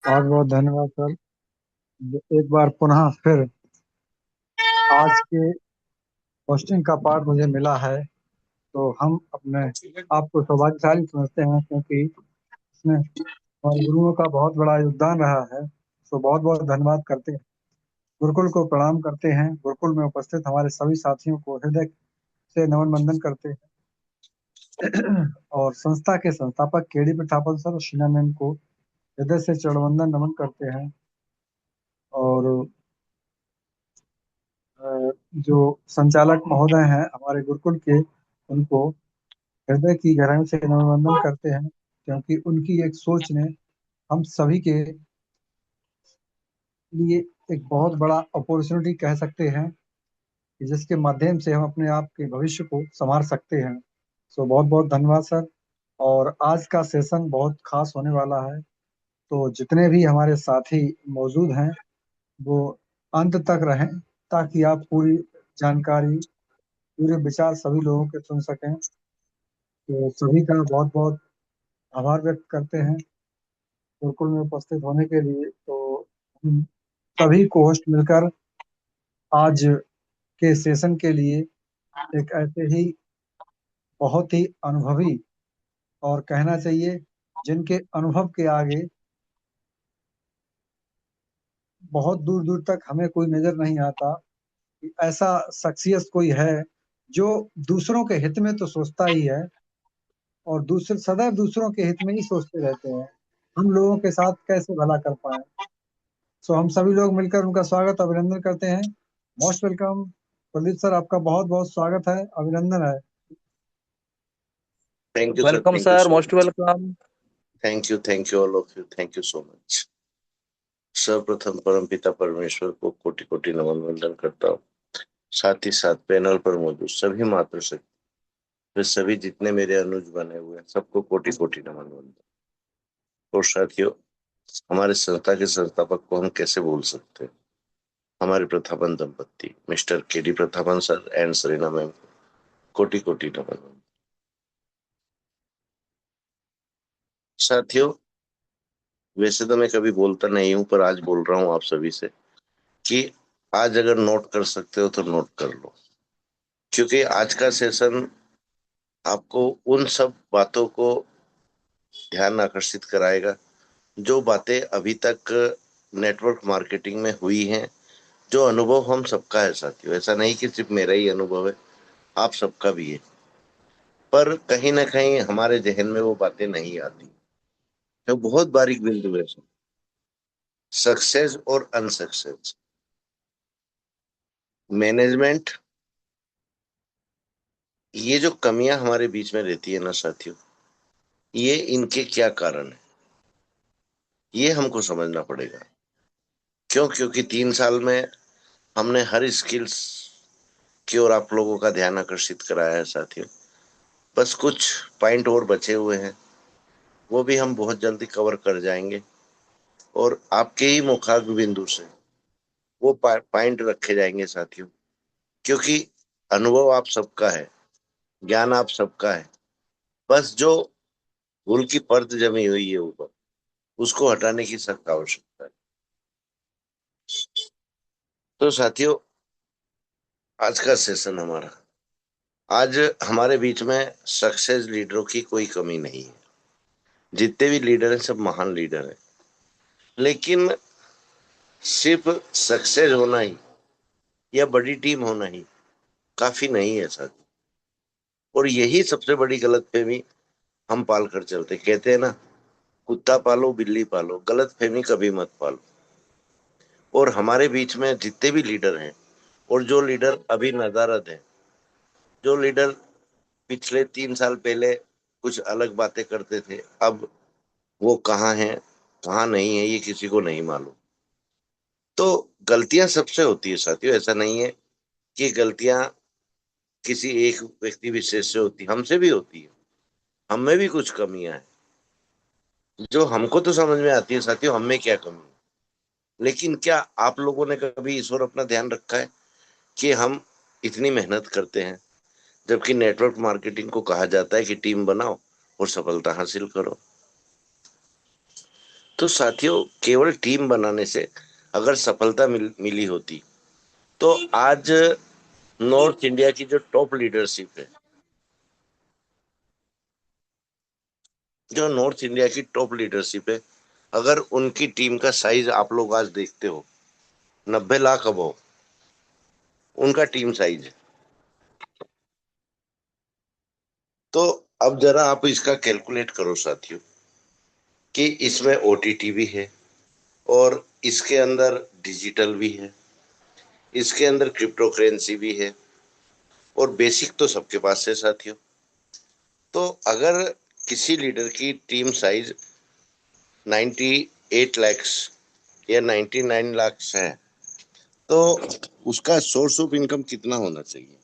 बहुत बहुत धन्यवाद सर। एक बार पुनः फिर आज के होस्टिंग का पार्ट मुझे मिला है, तो हम अपने आप को सौभाग्यशाली समझते हैं, क्योंकि इसमें हमारे गुरुओं का बहुत बड़ा योगदान रहा है। तो बहुत बहुत धन्यवाद करते हैं, गुरुकुल को प्रणाम करते हैं, गुरुकुल में उपस्थित हमारे सभी साथियों को हृदय से नमन वंदन करते हैं और संस्था के संस्थापक केडी प्रतापन सर और शीना मैम को हृदय से चरणवंदन नमन करते हैं। और जो संचालक महोदय हैं हमारे गुरुकुल के, उनको हृदय की गहराई से अभिनंदन करते हैं, क्योंकि उनकी एक सोच ने हम सभी के लिए एक बहुत बड़ा अपॉर्चुनिटी कह सकते हैं, कि जिसके माध्यम से हम अपने आप के भविष्य को संवार सकते हैं। सो बहुत बहुत धन्यवाद सर। और आज का सेशन बहुत खास होने वाला है, तो जितने भी हमारे साथी मौजूद हैं वो अंत तक रहें, ताकि आप पूरी जानकारी, पूरे विचार सभी लोगों के सुन सकें। तो सभी का बहुत बहुत आभार व्यक्त करते हैं गुरुकुल में उपस्थित होने के लिए। तो हम सभी को होस्ट मिलकर आज के सेशन के लिए एक ऐसे ही बहुत ही अनुभवी, और कहना चाहिए जिनके अनुभव के आगे बहुत दूर दूर तक हमें कोई नजर नहीं आता, कि ऐसा शख्सियत कोई है जो दूसरों के हित में तो सोचता ही है, और दूसरे सदैव दूसरों के हित में ही सोचते रहते हैं, हम लोगों के साथ कैसे भला कर पाए। सो हम सभी लोग मिलकर उनका स्वागत अभिनंदन करते हैं। मोस्ट वेलकम कुलदीप सर, आपका बहुत बहुत स्वागत है, अभिनंदन है। Thank you, sir. Welcome Thank you sir, so most much. Welcome. Thank you, all of you. Thank you so much. सर्वप्रथम परमपिता परमेश्वर को कोटि कोटि नमन वंदन करता हूँ। साथ ही साथ पैनल पर मौजूद सभी मातृशक्ति, वे सभी जितने मेरे अनुज बने हुए हैं, सबको कोटि कोटि नमन वंदन। और साथियों, हमारे संस्था के संस्थापक को हम कैसे भूल सकते हैं? हमारे प्रथापन दंपत्ति mister KD Prathapan sir and Sarina ma'am को कोटि कोटि नमन वंदन। साथियों, वैसे तो मैं कभी बोलता नहीं हूं, पर आज बोल रहा हूं आप सभी से कि आज अगर नोट कर सकते हो तो नोट कर लो, क्योंकि आज का सेशन आपको उन सब बातों को ध्यान आकर्षित कराएगा जो बातें अभी तक नेटवर्क मार्केटिंग में हुई हैं, जो अनुभव हम सबका है साथियों। ऐसा नहीं कि सिर्फ मेरा ही अनुभव है, आप सबका भी है, पर कहीं ना कहीं हमारे जहन में वो बातें नहीं आती। तो बहुत बारीक बिंदु है, सक्सेस और अनसक्सेस, मैनेजमेंट, ये जो कमियां हमारे बीच में रहती है ना साथियों, ये इनके क्या कारण है, ये हमको समझना पड़ेगा। क्यों? क्योंकि 3 साल में हमने हर स्किल्स की ओर आप लोगों का ध्यान आकर्षित कराया है साथियों। बस कुछ पॉइंट और बचे हुए हैं, वो भी हम बहुत जल्दी कवर कर जाएंगे, और आपके ही मुखाग्र बिंदु से वो पॉइंट रखे जाएंगे साथियों। क्योंकि अनुभव आप सबका है, ज्ञान आप सबका है, बस जो भूल की परत जमी हुई है ऊपर, उसको हटाने की सख्त आवश्यकता है। तो साथियों, आज का सेशन हमारा, आज हमारे बीच में सक्सेस लीडरों की कोई कमी नहीं है। जितने भी लीडर हैं सब महान लीडर हैं, लेकिन सिर्फ सक्सेस होना ही या बड़ी टीम होना ही काफी नहीं है साथी। और यही सबसे बड़ी गलतफहमी हम पाल कर चलते। कहते हैं ना, कुत्ता पालो बिल्ली पालो, गलतफहमी कभी मत पालो। और हमारे बीच में जितने भी लीडर हैं, और जो लीडर अभी नदारद हैं, जो लीडर पिछले 3 साल पहले कुछ अलग बातें करते थे, अब वो कहाँ हैं कहाँ नहीं है ये किसी को नहीं मालूम। तो गलतियां सबसे होती है साथियों, ऐसा नहीं है कि गलतियां किसी एक व्यक्ति विशेष से होती, हमसे भी होती है। हम में भी कुछ कमियां हैं जो हमको तो समझ में आती है साथियों, हम में क्या कमी है। लेकिन क्या आप लोगों ने कभी इस ओर अपना ध्यान रखा है कि हम इतनी मेहनत करते हैं, जबकि नेटवर्क मार्केटिंग को कहा जाता है कि टीम बनाओ और सफलता हासिल करो। तो साथियों, केवल टीम बनाने से अगर सफलता मिली होती तो आज नॉर्थ इंडिया की जो टॉप लीडरशिप है, जो नॉर्थ इंडिया की टॉप लीडरशिप है, अगर उनकी टीम का साइज आप लोग आज देखते हो, 90 लाख अबव उनका टीम साइज है। तो अब जरा आप इसका कैलकुलेट करो साथियों, कि इसमें ओटीटी भी है, और इसके अंदर डिजिटल भी है, इसके अंदर क्रिप्टो करेंसी भी है, और बेसिक तो सबके पास है साथियों। तो अगर किसी लीडर की टीम साइज 98 लैक्स या 99 लैक्स है, तो उसका सोर्स ऑफ इनकम कितना होना चाहिए?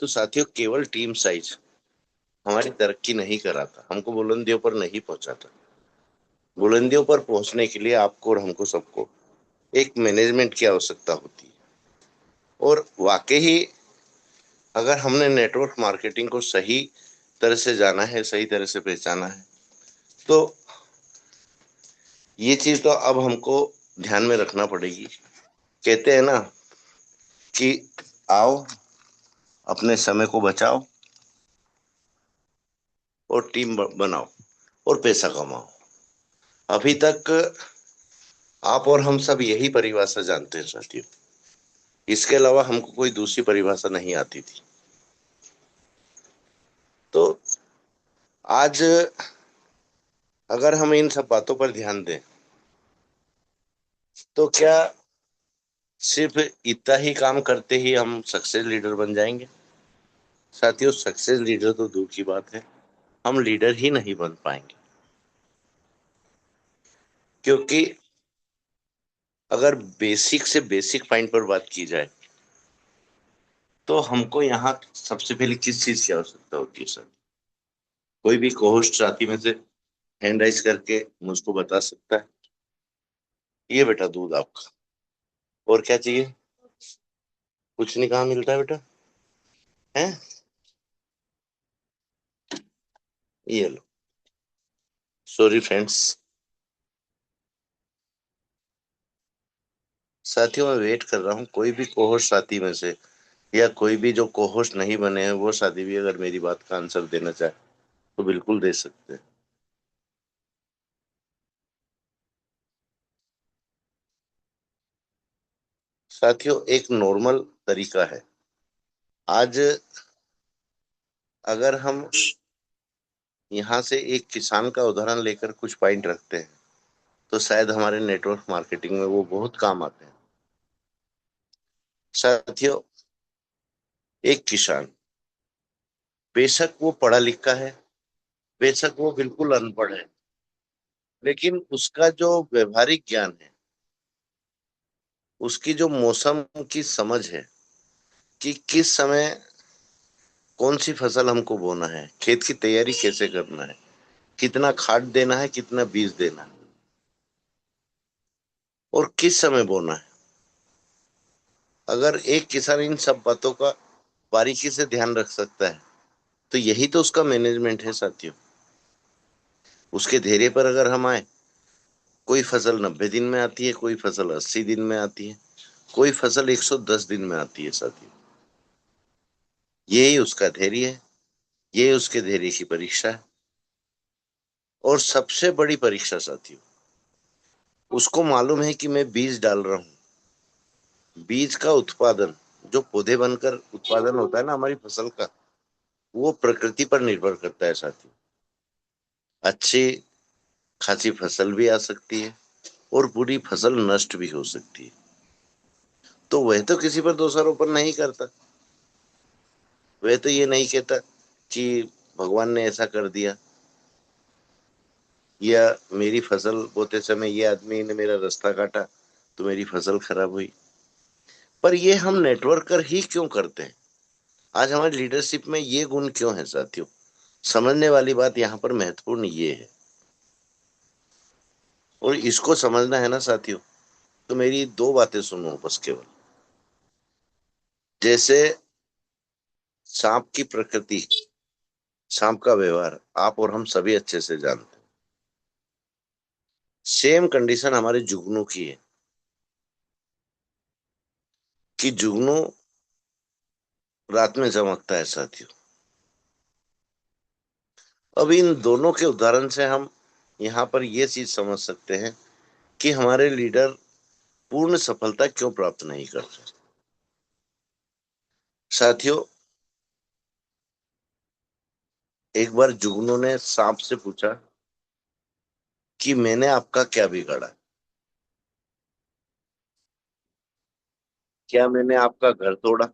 तो साथियों, केवल टीम साइज हमारी तरक्की नहीं कराता, हमको बुलंदियों पर नहीं पहुंचाता। बुलंदियों पर पहुंचने के लिए आपको और हमको सबको एक मैनेजमेंट की आवश्यकता होती है। और वाकई ही अगर हमने नेटवर्क मार्केटिंग को सही तरह से जाना है, सही तरह से पहचाना है, तो ये चीज तो अब हमको ध्यान में रखना पड़ेगी। कहते हैं ना कि आओ, अपने समय को बचाओ और टीम बनाओ और पैसा कमाओ। अभी तक आप और हम सब यही परिभाषा जानते हैं साथियों। इसके अलावा हमको कोई दूसरी परिभाषा नहीं आती थी। तो आज अगर हम इन सब बातों पर ध्यान दें, तो क्या सिर्फ इतना ही काम करते ही हम सक्सेस लीडर बन जाएंगे? साथियों, सक्सेस लीडर तो दूर की बात है, हम लीडर ही नहीं बन पाएंगे। क्योंकि अगर बेसिक से बेसिक पॉइंट पर बात की जाए, तो हमको यहाँ सबसे पहले किस चीज की आवश्यकता होती है सर? कोई भी कोहोस्ट साथी में से हैंड राइज करके मुझको बता सकता है? ये बेटा दूध आपका। और क्या चाहिए? कुछ नहीं, कहाँ मिलता है बेटा? है, ये लो। Sorry friends. साथियों, मैं वेट कर रहा हूँ कोई भी कोहोस्ट साथी में से, या कोई भी जो कोहोस्ट नहीं बने हैं वो साथी भी अगर मेरी बात का आंसर देना चाहे तो बिल्कुल दे सकते हैं। साथियों, एक नॉर्मल तरीका है। आज अगर हम यहाँ से एक किसान का उदाहरण लेकर कुछ पॉइंट रखते हैं, तो शायद हमारे नेटवर्क मार्केटिंग में वो बहुत काम आते हैं। साथियों, एक किसान, बेशक वो पढ़ा लिखा है, बेशक वो बिल्कुल अनपढ़ है, लेकिन उसका जो व्यवहारिक ज्ञान है, उसकी जो मौसम की समझ है, कि किस समय कौन सी फसल हमको बोना है, खेत की तैयारी कैसे करना है, कितना खाद देना है, कितना बीज देना है, और किस समय बोना है। अगर एक किसान इन सब बातों का बारीकी से ध्यान रख सकता है, तो यही तो उसका मैनेजमेंट है साथियों। उसके धैर्य पर अगर हम आए, कोई फसल 90 दिन में आती है, कोई फसल 80 दिन में आती है, कोई फसल 110 दिन में आती है साथियों। यही उसका धैर्य है, ये उसके धैर्य की परीक्षा है। और सबसे बड़ी परीक्षा साथियों, उसको मालूम है कि मैं बीज डाल रहा हूँ। बीज का उत्पादन, जो पौधे बनकर उत्पादन होता है ना हमारी फसल का, वो प्रकृति पर निर्भर करता है साथियों। अच्छी खासी फसल भी आ सकती है, और पूरी फसल नष्ट भी हो सकती है। तो वह तो किसी पर दोषारोपण नहीं करता। वह तो ये नहीं कहता कि भगवान ने ऐसा कर दिया, या मेरी फसल बोते समय ये आदमी ने मेरा रास्ता काटा तो मेरी फसल खराब हुई। पर ये हम नेटवर्कर ही क्यों करते हैं? आज हमारी लीडरशिप में ये गुण क्यों है साथियों? समझने वाली बात यहाँ पर महत्वपूर्ण ये है, और इसको समझना है ना साथियों, तो मेरी दो बातें सुनो बस केवल। जैसे सांप की प्रकृति, सांप का व्यवहार आप और हम सभी अच्छे से जानते हैं। सेम कंडीशन हमारे जुगनू की है कि जुगनू रात में चमकता है साथियों। अब इन दोनों के उदाहरण से हम यहाँ पर ये चीज समझ सकते हैं कि हमारे लीडर पूर्ण सफलता क्यों प्राप्त नहीं करते। साथियों, एक बार जुगनू ने सांप से पूछा कि मैंने आपका क्या बिगाड़ा। क्या मैंने आपका घर तोड़ा?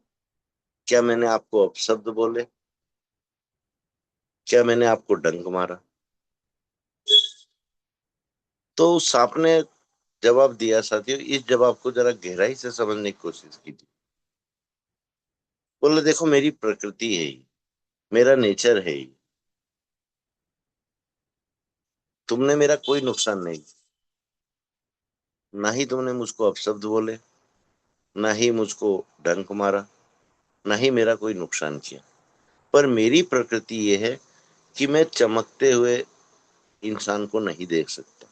क्या मैंने आपको अपशब्द बोले? क्या मैंने आपको डंक मारा? तो उस सांप ने जवाब दिया साथियों, इस जवाब को जरा गहराई से समझने की कोशिश कीजिए। बोले देखो, मेरी प्रकृति है ही, मेरा नेचर है ही। तुमने मेरा कोई नुकसान नहीं, ना ही तुमने मुझको अपशब्द बोले, ना ही मुझको डंक मारा, ना ही मेरा कोई नुकसान किया। पर मेरी प्रकृति ये है कि मैं चमकते हुए इंसान को नहीं देख सकता।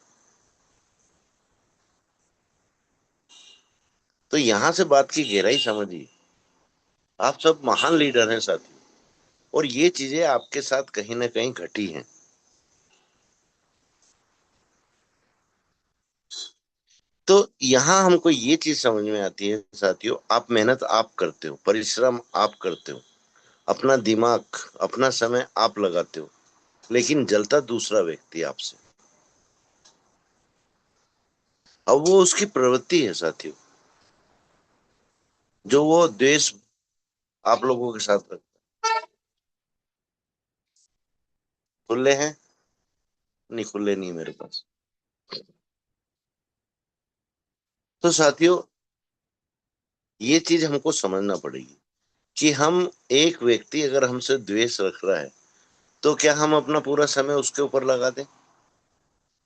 तो यहां से बात की गहराई समझिए। आप सब महान लीडर हैं साथी, और ये चीजें आपके साथ कहीं ना कहीं घटी हैं। तो यहाँ हमको ये चीज समझ में आती है साथियों, आप मेहनत आप करते हो, परिश्रम आप करते हो, अपना दिमाग, अपना समय आप लगाते हो, लेकिन जलता दूसरा व्यक्ति आपसे। अब वो उसकी प्रवृत्ति है साथियों, जो वो द्वेष आप लोगों के साथ रखता। खुले हैं? नहीं, खुले नहीं मेरे पास। तो साथियों, ये चीज हमको समझना पड़ेगी कि हम, एक व्यक्ति अगर हमसे द्वेष रख रहा है, तो क्या हम अपना पूरा समय उसके ऊपर लगा दें,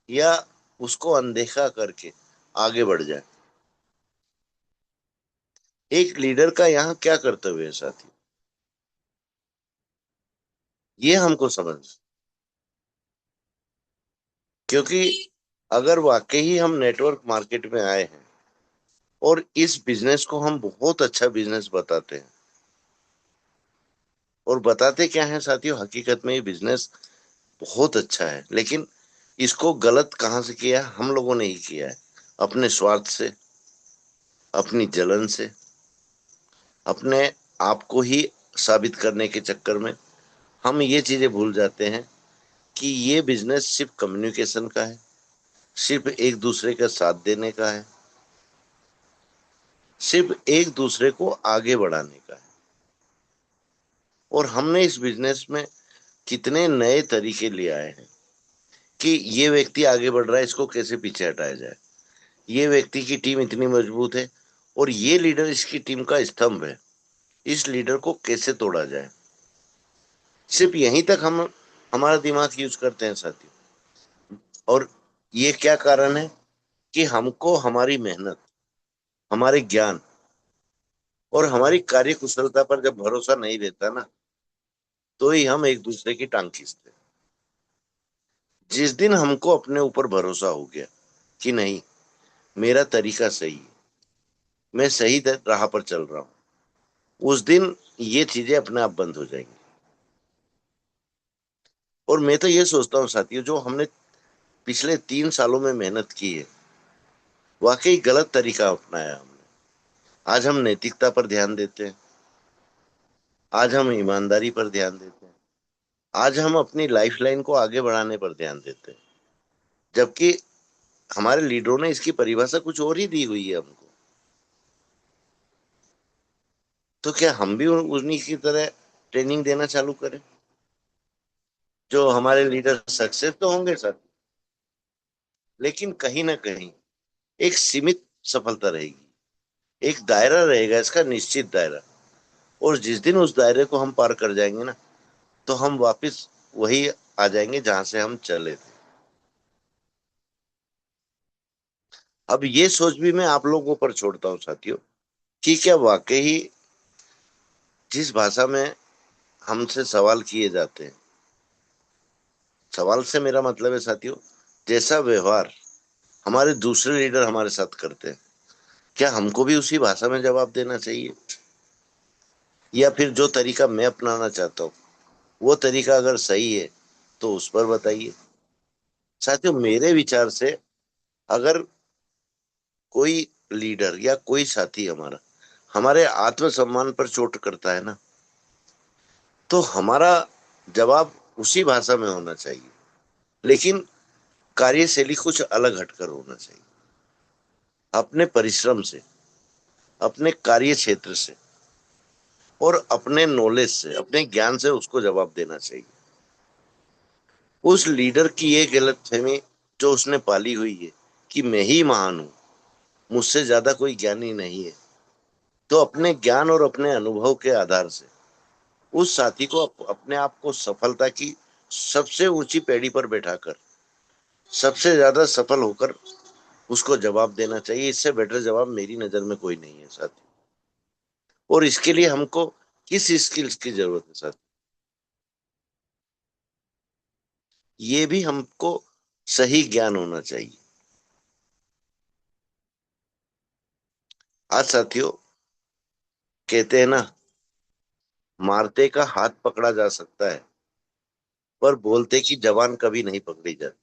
या उसको अनदेखा करके आगे बढ़ जाए। एक लीडर का यहाँ क्या कर्तव्य है साथी, ये हमको समझ। क्योंकि अगर वाकई हम नेटवर्क मार्केट में आए हैं और इस बिजनेस को हम बहुत अच्छा बिजनेस बताते हैं, और बताते क्या है साथियों, हकीकत में ये बिजनेस बहुत अच्छा है, लेकिन इसको गलत कहाँ से किया है? हम लोगों ने ही किया है। अपने स्वार्थ से, अपनी जलन से, अपने आप को ही साबित करने के चक्कर में हम ये चीजें भूल जाते हैं कि ये बिजनेस सिर्फ कम्युनिकेशन का है, सिर्फ एक दूसरे का साथ देने का है, सिर्फ एक दूसरे को आगे बढ़ाने का है। और हमने इस बिजनेस में कितने नए तरीके ले आए हैं कि ये व्यक्ति आगे बढ़ रहा है, इसको कैसे पीछे हटाया जाए। ये व्यक्ति की टीम इतनी मजबूत है और ये लीडर इसकी टीम का स्तंभ है, इस लीडर को कैसे तोड़ा जाए। सिर्फ यहीं तक हम हमारा दिमाग यूज करते हैं साथियों। और ये क्या कारण है कि हमको हमारी मेहनत, हमारे ज्ञान और हमारी कार्य कुशलता पर जब भरोसा नहीं रहता ना, तो ही हम एक दूसरे की टांग खींचते हैं। जिस दिन हमको अपने ऊपर भरोसा हो गया कि नहीं, मेरा तरीका सही है, मैं सही राह पर चल रहा हूं, उस दिन ये चीजें अपने आप बंद हो जाएंगी। और मैं तो ये सोचता हूँ साथियों, जो हमने पिछले 3 सालों में मेहनत की है, वाकई गलत तरीका अपनाया हमने। आज हम नैतिकता पर ध्यान देते हैं, आज हम ईमानदारी पर ध्यान देते हैं, आज हम अपनी लाइफलाइन को आगे बढ़ाने पर ध्यान देते हैं, जबकि हमारे लीडरों ने इसकी परिभाषा कुछ और ही दी हुई है हमको। तो क्या हम भी उन्हीं की तरह ट्रेनिंग देना चालू करें? जो हमारे लीडर सक्सेस तो होंगे सर, लेकिन कहीं ना कहीं एक सीमित सफलता रहेगी, एक दायरा रहेगा, इसका निश्चित दायरा। और जिस दिन उस दायरे को हम पार कर जाएंगे ना, तो हम वापस वही आ जाएंगे जहां से हम चले थे। अब ये सोच भी मैं आप लोगों पर छोड़ता हूँ साथियों, कि क्या वाकई जिस भाषा में हमसे सवाल किए जाते हैं, सवाल से मेरा मतलब है साथियों, जैसा व्यवहार हमारे दूसरे लीडर हमारे साथ करते हैं, क्या हमको भी उसी भाषा में जवाब देना चाहिए? या फिर जो तरीका मैं अपनाना चाहता हूँ वो तरीका अगर सही है तो उस पर बताइए। साथियों, मेरे विचार से अगर कोई लीडर या कोई साथी हमारा हमारे आत्मसम्मान पर चोट करता है ना, तो हमारा जवाब उसी भाषा में होना चाहिए, लेकिन कार्यशैली कुछ अलग हटकर होना चाहिए। अपने परिश्रम से, अपने कार्य क्षेत्र से और अपने नॉलेज से, अपने ज्ञान से उसको जवाब देना चाहिए। उस लीडर की ये गलतफहमी जो उसने पाली हुई है कि मैं ही महान हूं, मुझसे ज्यादा कोई ज्ञानी नहीं है, तो अपने ज्ञान और अपने अनुभव के आधार से उस साथी को अपने आप को सफलता की सबसे ऊंची पेड़ी पर बैठाकर सबसे ज्यादा सफल होकर उसको जवाब देना चाहिए। इससे बेटर जवाब मेरी नजर में कोई नहीं है साथी। और इसके लिए हमको किस स्किल्स की जरूरत है साथी, ये भी हमको सही ज्ञान होना चाहिए। आज साथियों, कहते हैं ना, मारते का हाथ पकड़ा जा सकता है पर बोलते की जबान कभी नहीं पकड़ी जाती।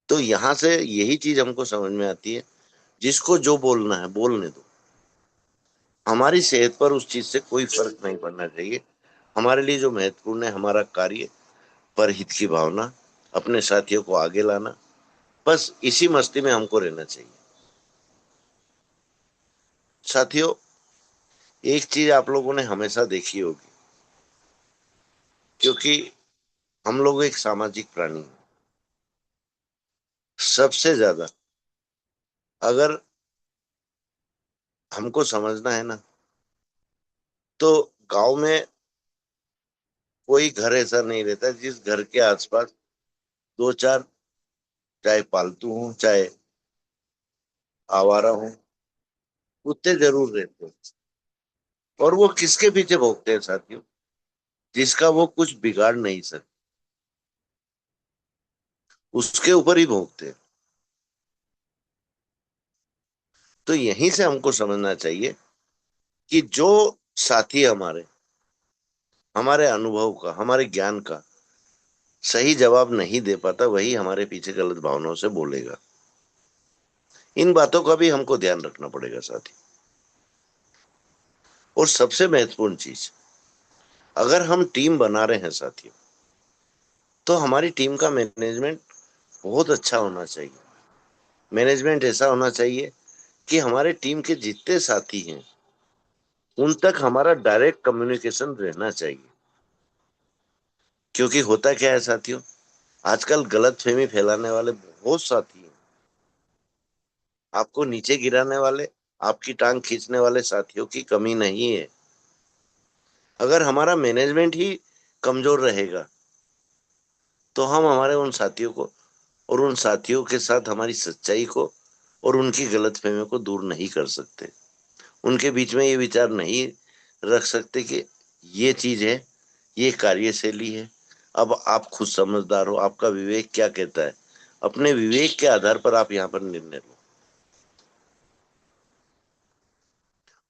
तो यहां से यही चीज हमको समझ में आती है, जिसको जो बोलना है बोलने दो। हमारी सेहत पर उस चीज से कोई फर्क नहीं पड़ना चाहिए। हमारे लिए जो महत्वपूर्ण है हमारा कार्य, परहित की भावना, अपने साथियों को आगे लाना, बस इसी मस्ती में हमको रहना चाहिए। साथियों, एक चीज आप लोगों ने हमेशा देखी होगी, क्योंकि हम लोग एक सामाजिक प्राणी हैं। सबसे ज्यादा अगर हमको समझना है ना, तो गांव में कोई घर ऐसा नहीं रहता जिस घर के आसपास दो चार, चाहे पालतू हो चाहे आवारा हो, कुत्ते जरूर रहते हैं। और वो किसके पीछे भौंकते हैं साथियों? जिसका वो कुछ बिगाड़ नहीं सकते, उसके ऊपर ही भौंकते हैं। तो यहीं से हमको समझना चाहिए कि जो साथी हमारे हमारे अनुभव का, हमारे ज्ञान का सही जवाब नहीं दे पाता, वही हमारे पीछे गलत भावनाओं से बोलेगा। इन बातों का भी हमको ध्यान रखना पड़ेगा साथी। और सबसे महत्वपूर्ण चीज, अगर हम टीम बना रहे हैं साथियों, तो हमारी टीम का मैनेजमेंट बहुत अच्छा होना चाहिए। मैनेजमेंट ऐसा होना चाहिए कि हमारे टीम के जितने साथी हैं उन तक हमारा डायरेक्ट कम्युनिकेशन रहना चाहिए। क्योंकि होता क्या है साथियों, आजकल गलत फहमी फैलाने वाले बहुत साथी हैं। आपको नीचे गिराने वाले, आपकी टांग खींचने वाले साथियों की कमी नहीं है। अगर हमारा मैनेजमेंट ही कमजोर रहेगा तो हम हमारे उन साथियों को और उन साथियों के साथ हमारी सच्चाई को और उनकी गलतफहमियों को दूर नहीं कर सकते। उनके बीच में ये विचार नहीं रख सकते कि ये चीज है, ये कार्यशैली है। अब आप खुद समझदार हो, आपका विवेक क्या कहता है, अपने विवेक के आधार पर आप यहाँ पर निर्णय लो।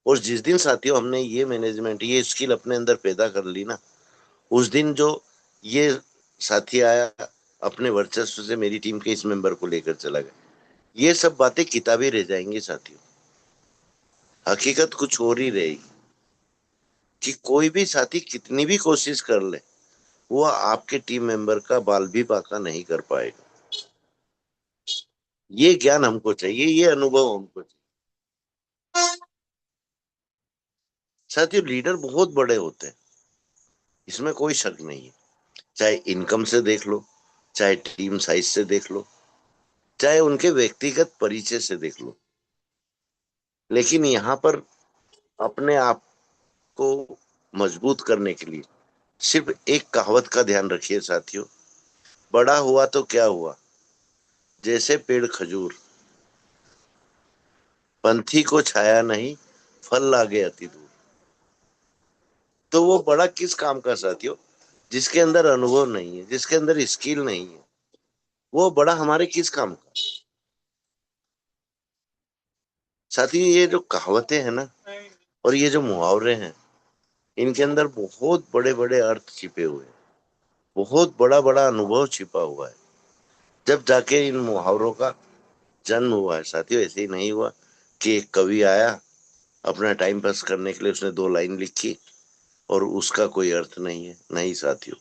और जिस दिन साथियों हमने ये मैनेजमेंट, ये स्किल अपने अंदर पैदा कर ली ना, उस दिन जो ये साथी आया अपने वर्चस्व से मेरी टीम के इस मेंबर को लेकर चला गया, ये सब बातें किताबी रह जाएंगी साथियों। हकीकत कुछ और ही रहेगी कि कोई भी साथी कितनी भी कोशिश कर ले, वो आपके टीम मेंबर का बाल भी बांका नहीं कर पाएगा। ये ज्ञान हमको चाहिए, ये अनुभव हमको चाहिए। साथियों, लीडर बहुत बड़े होते हैं, इसमें कोई शक नहीं है। चाहे इनकम से देख लो, चाहे टीम साइज से देख लो, चाहे उनके व्यक्तिगत परिचय से देख लो, लेकिन यहाँ पर अपने आप को मजबूत करने के लिए सिर्फ एक कहावत का ध्यान रखिए साथियों, बड़ा हुआ तो क्या हुआ, जैसे पेड़ खजूर, पंथी को छाया नहीं, फल लागे अति दूर। तो वो बड़ा किस काम का साथियों? जिसके अंदर अनुभव नहीं है, जिसके अंदर स्किल नहीं है, वो बड़ा हमारे किस काम का। साथ ही ये जो कहावतें हैं ना, और ये जो मुहावरे हैं, इनके अंदर बहुत बड़े बड़े अर्थ छिपे हुए हैं, बहुत बड़ा बड़ा अनुभव छिपा हुआ है। जब जाके इन मुहावरों का जन्म हुआ है साथियों। ऐसे ही नहीं हुआ कि एक कवि आया, अपना टाइम पास करने के लिए उसने दो लाइन लिखी और उसका कोई अर्थ नहीं है। नहीं साथियों,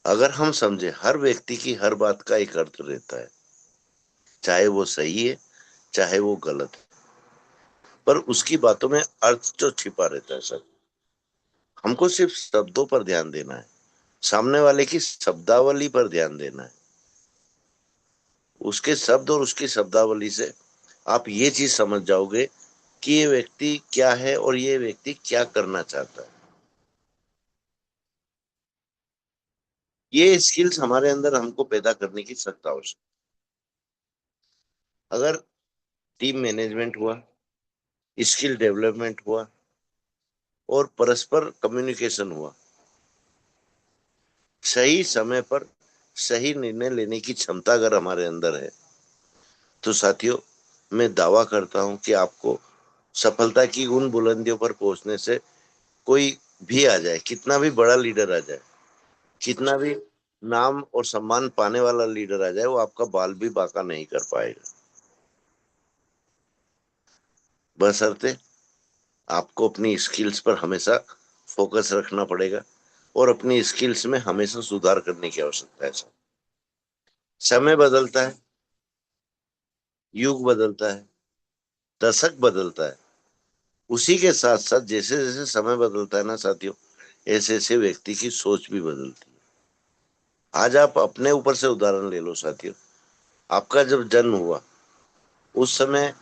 अगर हम समझे, हर व्यक्ति की हर बात का एक अर्थ रहता है, चाहे वो सही है चाहे वो गलत है, पर उसकी बातों में अर्थ जो छिपा रहता है सर। हमको सिर्फ शब्दों पर ध्यान देना है, सामने वाले की शब्दावली पर ध्यान देना है। उसके शब्द और उसकी शब्दावली से आप ये चीज समझ जाओगे कि ये व्यक्ति क्या है और ये व्यक्ति क्या करना चाहता है। ये स्किल्स हमारे अंदर हमको पैदा करने की सख्त आवश्यकता। अगर टीम मैनेजमेंट हुआ, स्किल डेवलपमेंट हुआ और परस्पर कम्युनिकेशन हुआ, सही समय पर सही निर्णय लेने की क्षमता अगर हमारे अंदर है, तो साथियों मैं दावा करता हूं कि आपको सफलता की उन बुलंदियों पर पहुंचने से कोई भी आ जाए, कितना भी बड़ा लीडर आ जाए, कितना भी नाम और सम्मान पाने वाला लीडर आ जाए, वो आपका बाल भी बांका नहीं कर पाएगा। बशर्ते आपको अपनी स्किल्स पर हमेशा फोकस रखना पड़ेगा और अपनी स्किल्स में हमेशा सुधार करने की आवश्यकता है। समय बदलता है, युग बदलता है, दशक बदलता है, उसी के साथ साथ जैसे जैसे समय बदलता है ना साथियों, ऐसे ऐसे व्यक्ति की सोच भी बदलती है। आज आप अपने ऊपर से उदाहरण ले लो साथियों। आपका जब जन्म हुआ, उस समय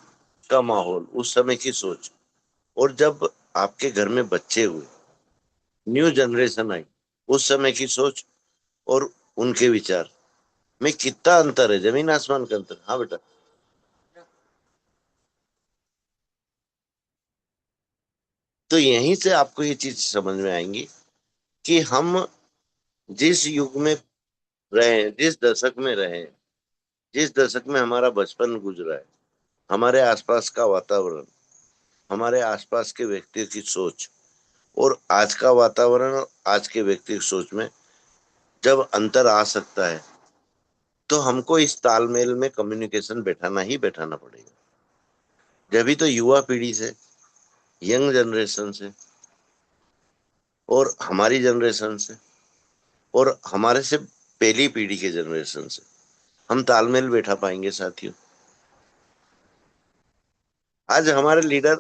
का माहौल, उस समय की सोच, और जब आपके घर में बच्चे हुए, न्यू जनरेशन आई, उस समय की सोच और उनके विचार में कितना अंतर है, जमीन आसमान का अंतर। हाँ बेटा। तो यहीं से आपको ये चीज समझ में आएंगी कि हम जिस युग में रहे, जिस दशक में रहे, जिस दशक में हमारा बचपन गुजरा है, हमारे आसपास का वातावरण, हमारे आसपास के व्यक्ति की सोच और आज का वातावरण और आज के व्यक्ति की सोच में जब अंतर आ सकता है, तो हमको इस तालमेल में कम्युनिकेशन बैठाना ही बैठाना पड़ेगा। जब भी तो युवा पीढ़ी से, यंग जनरेशन से और हमारी जनरेशन से और हमारे से पहली पीढ़ी के जनरेशन से हम तालमेल बैठा पाएंगे साथियों। आज हमारे लीडर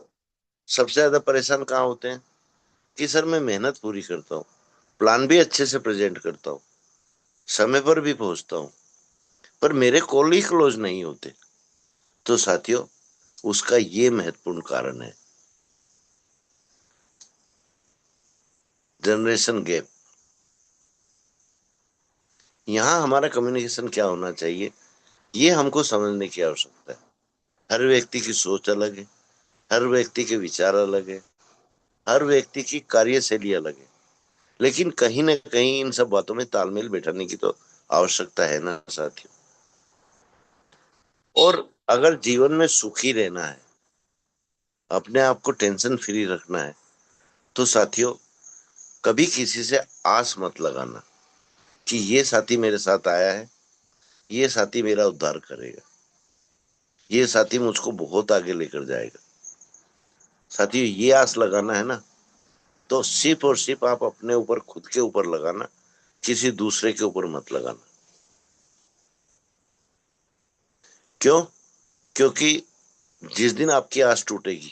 सबसे ज्यादा परेशान कहाँ होते हैं कि सर मैं मेहनत पूरी करता हूँ, प्लान भी अच्छे से प्रेजेंट करता हूँ, समय पर भी पहुंचता हूँ, पर मेरे कॉल ही क्लोज नहीं होते। तो साथियों, उसका ये महत्वपूर्ण कारण है, जनरेशन गैप। यहाँ हमारा कम्युनिकेशन क्या होना चाहिए, ये हमको समझने की आवश्यकता है। हर व्यक्ति की सोच अलग है, हर व्यक्ति के विचार अलग है, हर व्यक्ति की कार्यशैली अलग है, लेकिन कहीं ना कहीं इन सब बातों में तालमेल बैठाने की तो आवश्यकता है ना साथियों। और अगर जीवन में सुखी रहना है, अपने आप को टेंशन फ्री रखना है, तो साथियों कभी किसी से आस मत लगाना कि ये साथी मेरे साथ आया है, ये साथी मेरा उद्धार करेगा, ये साथी मुझको बहुत आगे लेकर जाएगा। साथियों ये आस लगाना है ना, तो सिर्फ और सिर्फ आप अपने ऊपर, खुद के ऊपर लगाना, किसी दूसरे के ऊपर मत लगाना। क्यों? क्योंकि जिस दिन आपकी आस टूटेगी,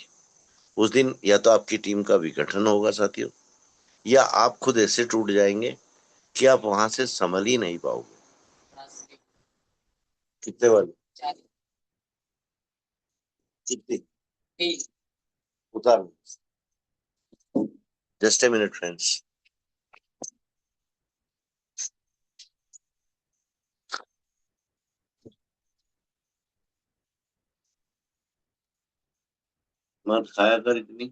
उस दिन या तो आपकी टीम का विघटन होगा साथियों, या आप खुद ऐसे टूट जाएंगे कि आप वहां से संभल ही नहीं पाओगे। कितने वाले? कितनी? उतार। Just a minute friends. मत खाया कर इतनी।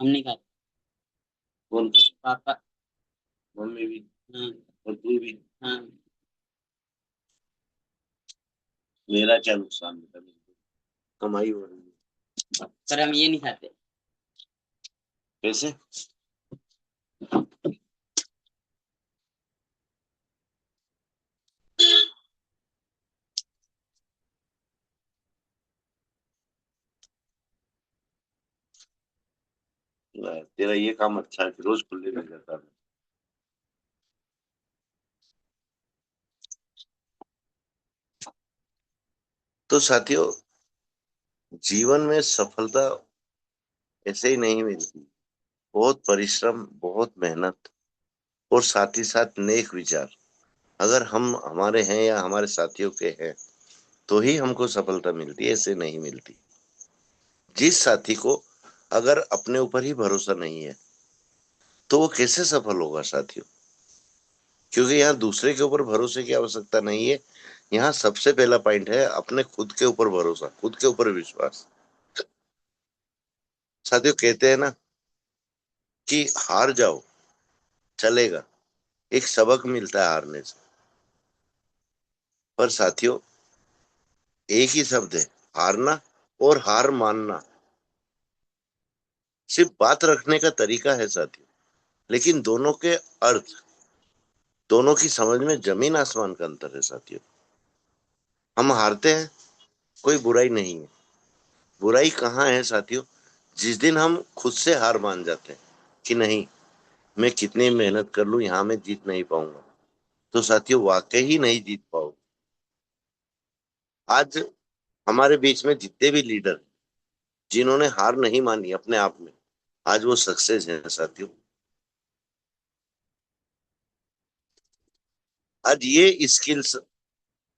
हम नहीं खाते। कौन? पापा, मम्मी भी। हाँ। और तू भी। हाँ। मेरा क्या नुकसान होता है, कमाई हो रही है। पर हम ये नहीं खाते। कैसे? तेरा ये काम अच्छा है कि रोज खुले मिल जाता है। तो साथियों, जीवन में सफलता ऐसे ही नहीं मिलती। बहुत परिश्रम, बहुत मेहनत और साथ ही साथ नेक विचार अगर हम हमारे हैं या हमारे साथियों के हैं तो ही हमको सफलता मिलती है, ऐसे नहीं मिलती। जिस साथी को अगर अपने ऊपर ही भरोसा नहीं है तो वो कैसे सफल होगा साथियों? क्योंकि यहाँ दूसरे के ऊपर भरोसे की आवश्यकता नहीं है। यहाँ सबसे पहला पॉइंट है अपने खुद के ऊपर भरोसा, खुद के ऊपर विश्वास। साथियों, कहते हैं ना कि हार जाओ, चलेगा, एक सबक मिलता है हारने से। पर साथियों, एक ही शब्द है, हारना और हार मानना। सिर्फ बात रखने का तरीका है साथियों, लेकिन दोनों के अर्थ, दोनों की समझ में जमीन आसमान का अंतर है साथियों। हम हारते हैं, कोई बुराई नहीं है। बुराई कहाँ है साथियों? जिस दिन हम खुद से हार मान जाते हैं कि नहीं, मैं कितनी मेहनत कर लूं, यहाँ मैं जीत नहीं पाऊंगा, तो साथियों वाकई ही नहीं जीत पाओ। आज हमारे बीच में जितने भी लीडर जिन्होंने हार नहीं मानी अपने आप में, आज वो सक्सेस है साथियों। आज ये स्किल्स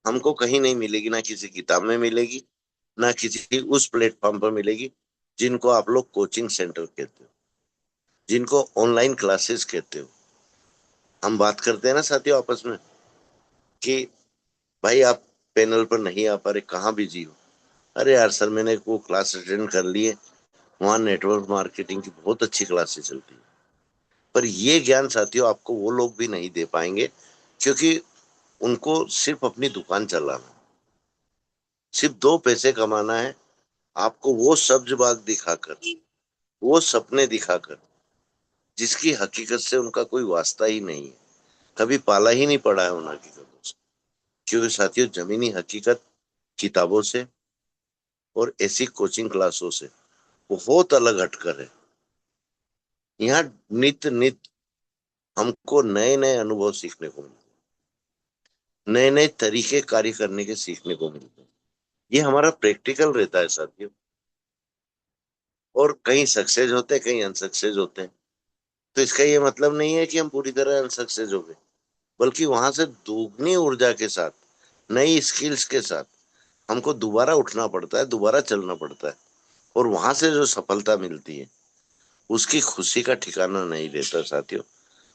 हमको कहीं नहीं मिलेगी, ना किसी किताब में मिलेगी, ना किसी उस प्लेटफॉर्म पर मिलेगी जिनको आप लोग कोचिंग सेंटर कहते हो, जिनको ऑनलाइन क्लासेस कहते हो। हम बात करते हैं ना साथियों आपस में कि भाई आप पैनल पर नहीं आ पा रहे, कहाँ बिजी हो? अरे यार सर, मैंने वो क्लास अटेंड कर ली है, वहाँ नेटवर्क मार्केटिंग की बहुत अच्छी क्लासेस चलती है। पर ये ज्ञान साथियों आपको वो लोग भी नहीं दे पाएंगे, क्योंकि उनको सिर्फ अपनी दुकान चलाना, सिर्फ दो पैसे कमाना है। आपको वो सब्ज बाग दिखाकर, वो सपने दिखाकर जिसकी हकीकत से उनका कोई वास्ता ही नहीं है, कभी पाला ही नहीं पड़ा है उन हकीकतों से। क्योंकि साथियों, जमीनी हकीकत किताबों से और ऐसी कोचिंग क्लासों से बहुत अलग हटकर है। यहाँ नित्य नित्य हमको नए नए अनुभव सीखने को मिलते हैं, नए नए तरीके कार्य करने के सीखने को मिलते हैं। ये हमारा प्रैक्टिकल रहता है साथियों। और कहीं सक्सेस होते हैं, कहीं अनसक्सेस होते हैं। तो इसका ये मतलब नहीं है कि हम पूरी तरह अनसक्सेस हो गए, बल्कि वहां से दोगुनी ऊर्जा के साथ, नई स्किल्स के साथ हमको दोबारा उठना पड़ता है, दोबारा चलना पड़ता है। और वहां से जो सफलता मिलती है उसकी खुशी का ठिकाना नहीं रहता साथियों।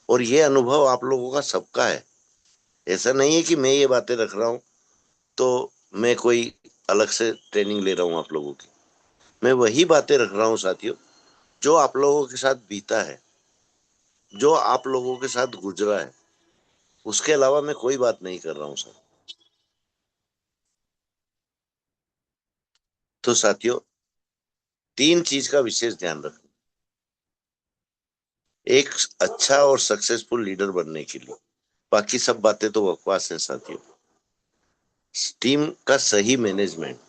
और ये अनुभव आप लोगों का सबका है। ऐसा नहीं है कि मैं ये बातें रख रहा हूँ तो मैं कोई अलग से ट्रेनिंग ले रहा हूँ आप लोगों की। मैं वही बातें रख रहा हूँ साथियों जो आप लोगों के साथ बीता है, जो आप लोगों के साथ गुजरा है। उसके अलावा मैं कोई बात नहीं कर रहा हूँ सर। तो साथियों, तीन चीज का विशेष ध्यान रखना एक अच्छा और सक्सेसफुल लीडर बनने के लिए। बाकी सब बातें तो बकवास है साथियों। टीम का सही मैनेजमेंट,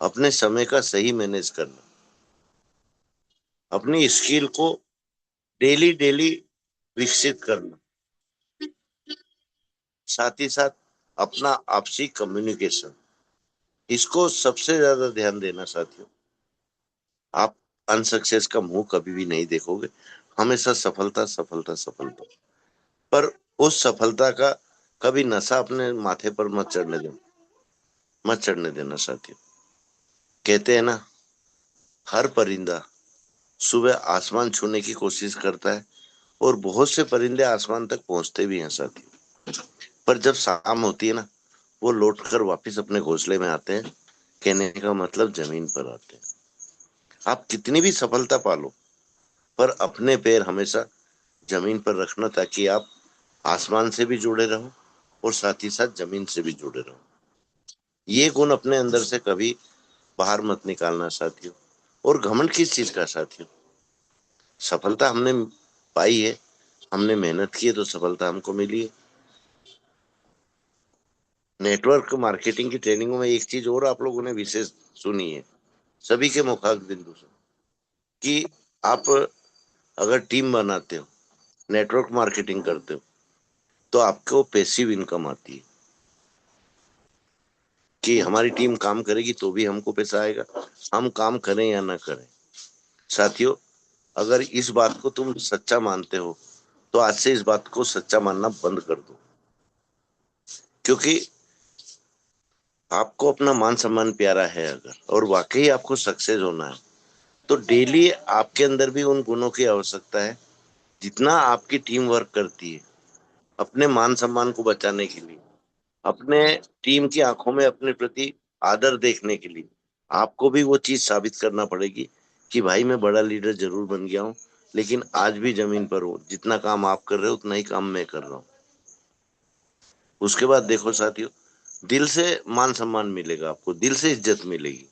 अपने समय का सही मैनेज करना, अपनी स्किल को डेली डेली विकसित करना, साथ ही साथ अपना आपसी कम्युनिकेशन, इसको सबसे ज्यादा ध्यान देना साथियों। आप अनसक्सेस का मुंह कभी भी नहीं देखोगे, हमेशा सफलता सफलता सफलता। पर उस सफलता का कभी नशा अपने माथे पर मत चढ़ने देना, मत चढ़ने देना साथियों। कहते हैं ना, हर परिंदा सुबह आसमान छूने की कोशिश करता है और बहुत से परिंदे आसमान तक पहुंचते भी हैं साथियों। पर जब शाम होती है ना, वो लौटकर वापस अपने घोंसले में आते हैं। कहने का मतलब जमीन पर आते हैं। आप कितनी भी सफलता पालो, पर अपने पैर हमेशा जमीन पर रखना, ताकि आप आसमान से भी जुड़े रहो और साथ ही साथ जमीन से भी जुड़े रहो। ये गुण अपने अंदर से कभी बाहर मत निकालना साथियों। और घमंड किस चीज का साथियों? सफलता हमने पाई है, हमने मेहनत की है तो सफलता हमको मिली है। नेटवर्क मार्केटिंग की ट्रेनिंगों में एक चीज और आप लोगों ने विशेष सुनी है, सभी के मुखाग्र बिंदु से, कि आप अगर टीम बनाते हो, नेटवर्क मार्केटिंग करते हो, तो आपको पैसिव इनकम आती है कि हमारी टीम काम करेगी तो भी हमको पैसा आएगा, हम काम करें या ना करें। साथियों, अगर इस बात को तुम सच्चा मानते हो तो आज से इस बात को सच्चा मानना बंद कर दो, क्योंकि आपको अपना मान सम्मान प्यारा है अगर, और वाकई आपको सक्सेस होना है, तो डेली आपके अंदर भी उन गुणों की आवश्यकता है जितना आपकी टीम वर्क करती है अपने मान सम्मान को बचाने के लिए, अपने टीम की आंखों में अपने प्रति आदर देखने के लिए। आपको भी वो चीज साबित करना पड़ेगी कि भाई मैं बड़ा लीडर जरूर बन गया हूँ, लेकिन आज भी जमीन पर हूँ, जितना काम आप कर रहे हो उतना ही काम मैं कर रहा हूँ। उसके बाद देखो साथियों, दिल से मान सम्मान मिलेगा, आपको दिल से इज्जत मिलेगी।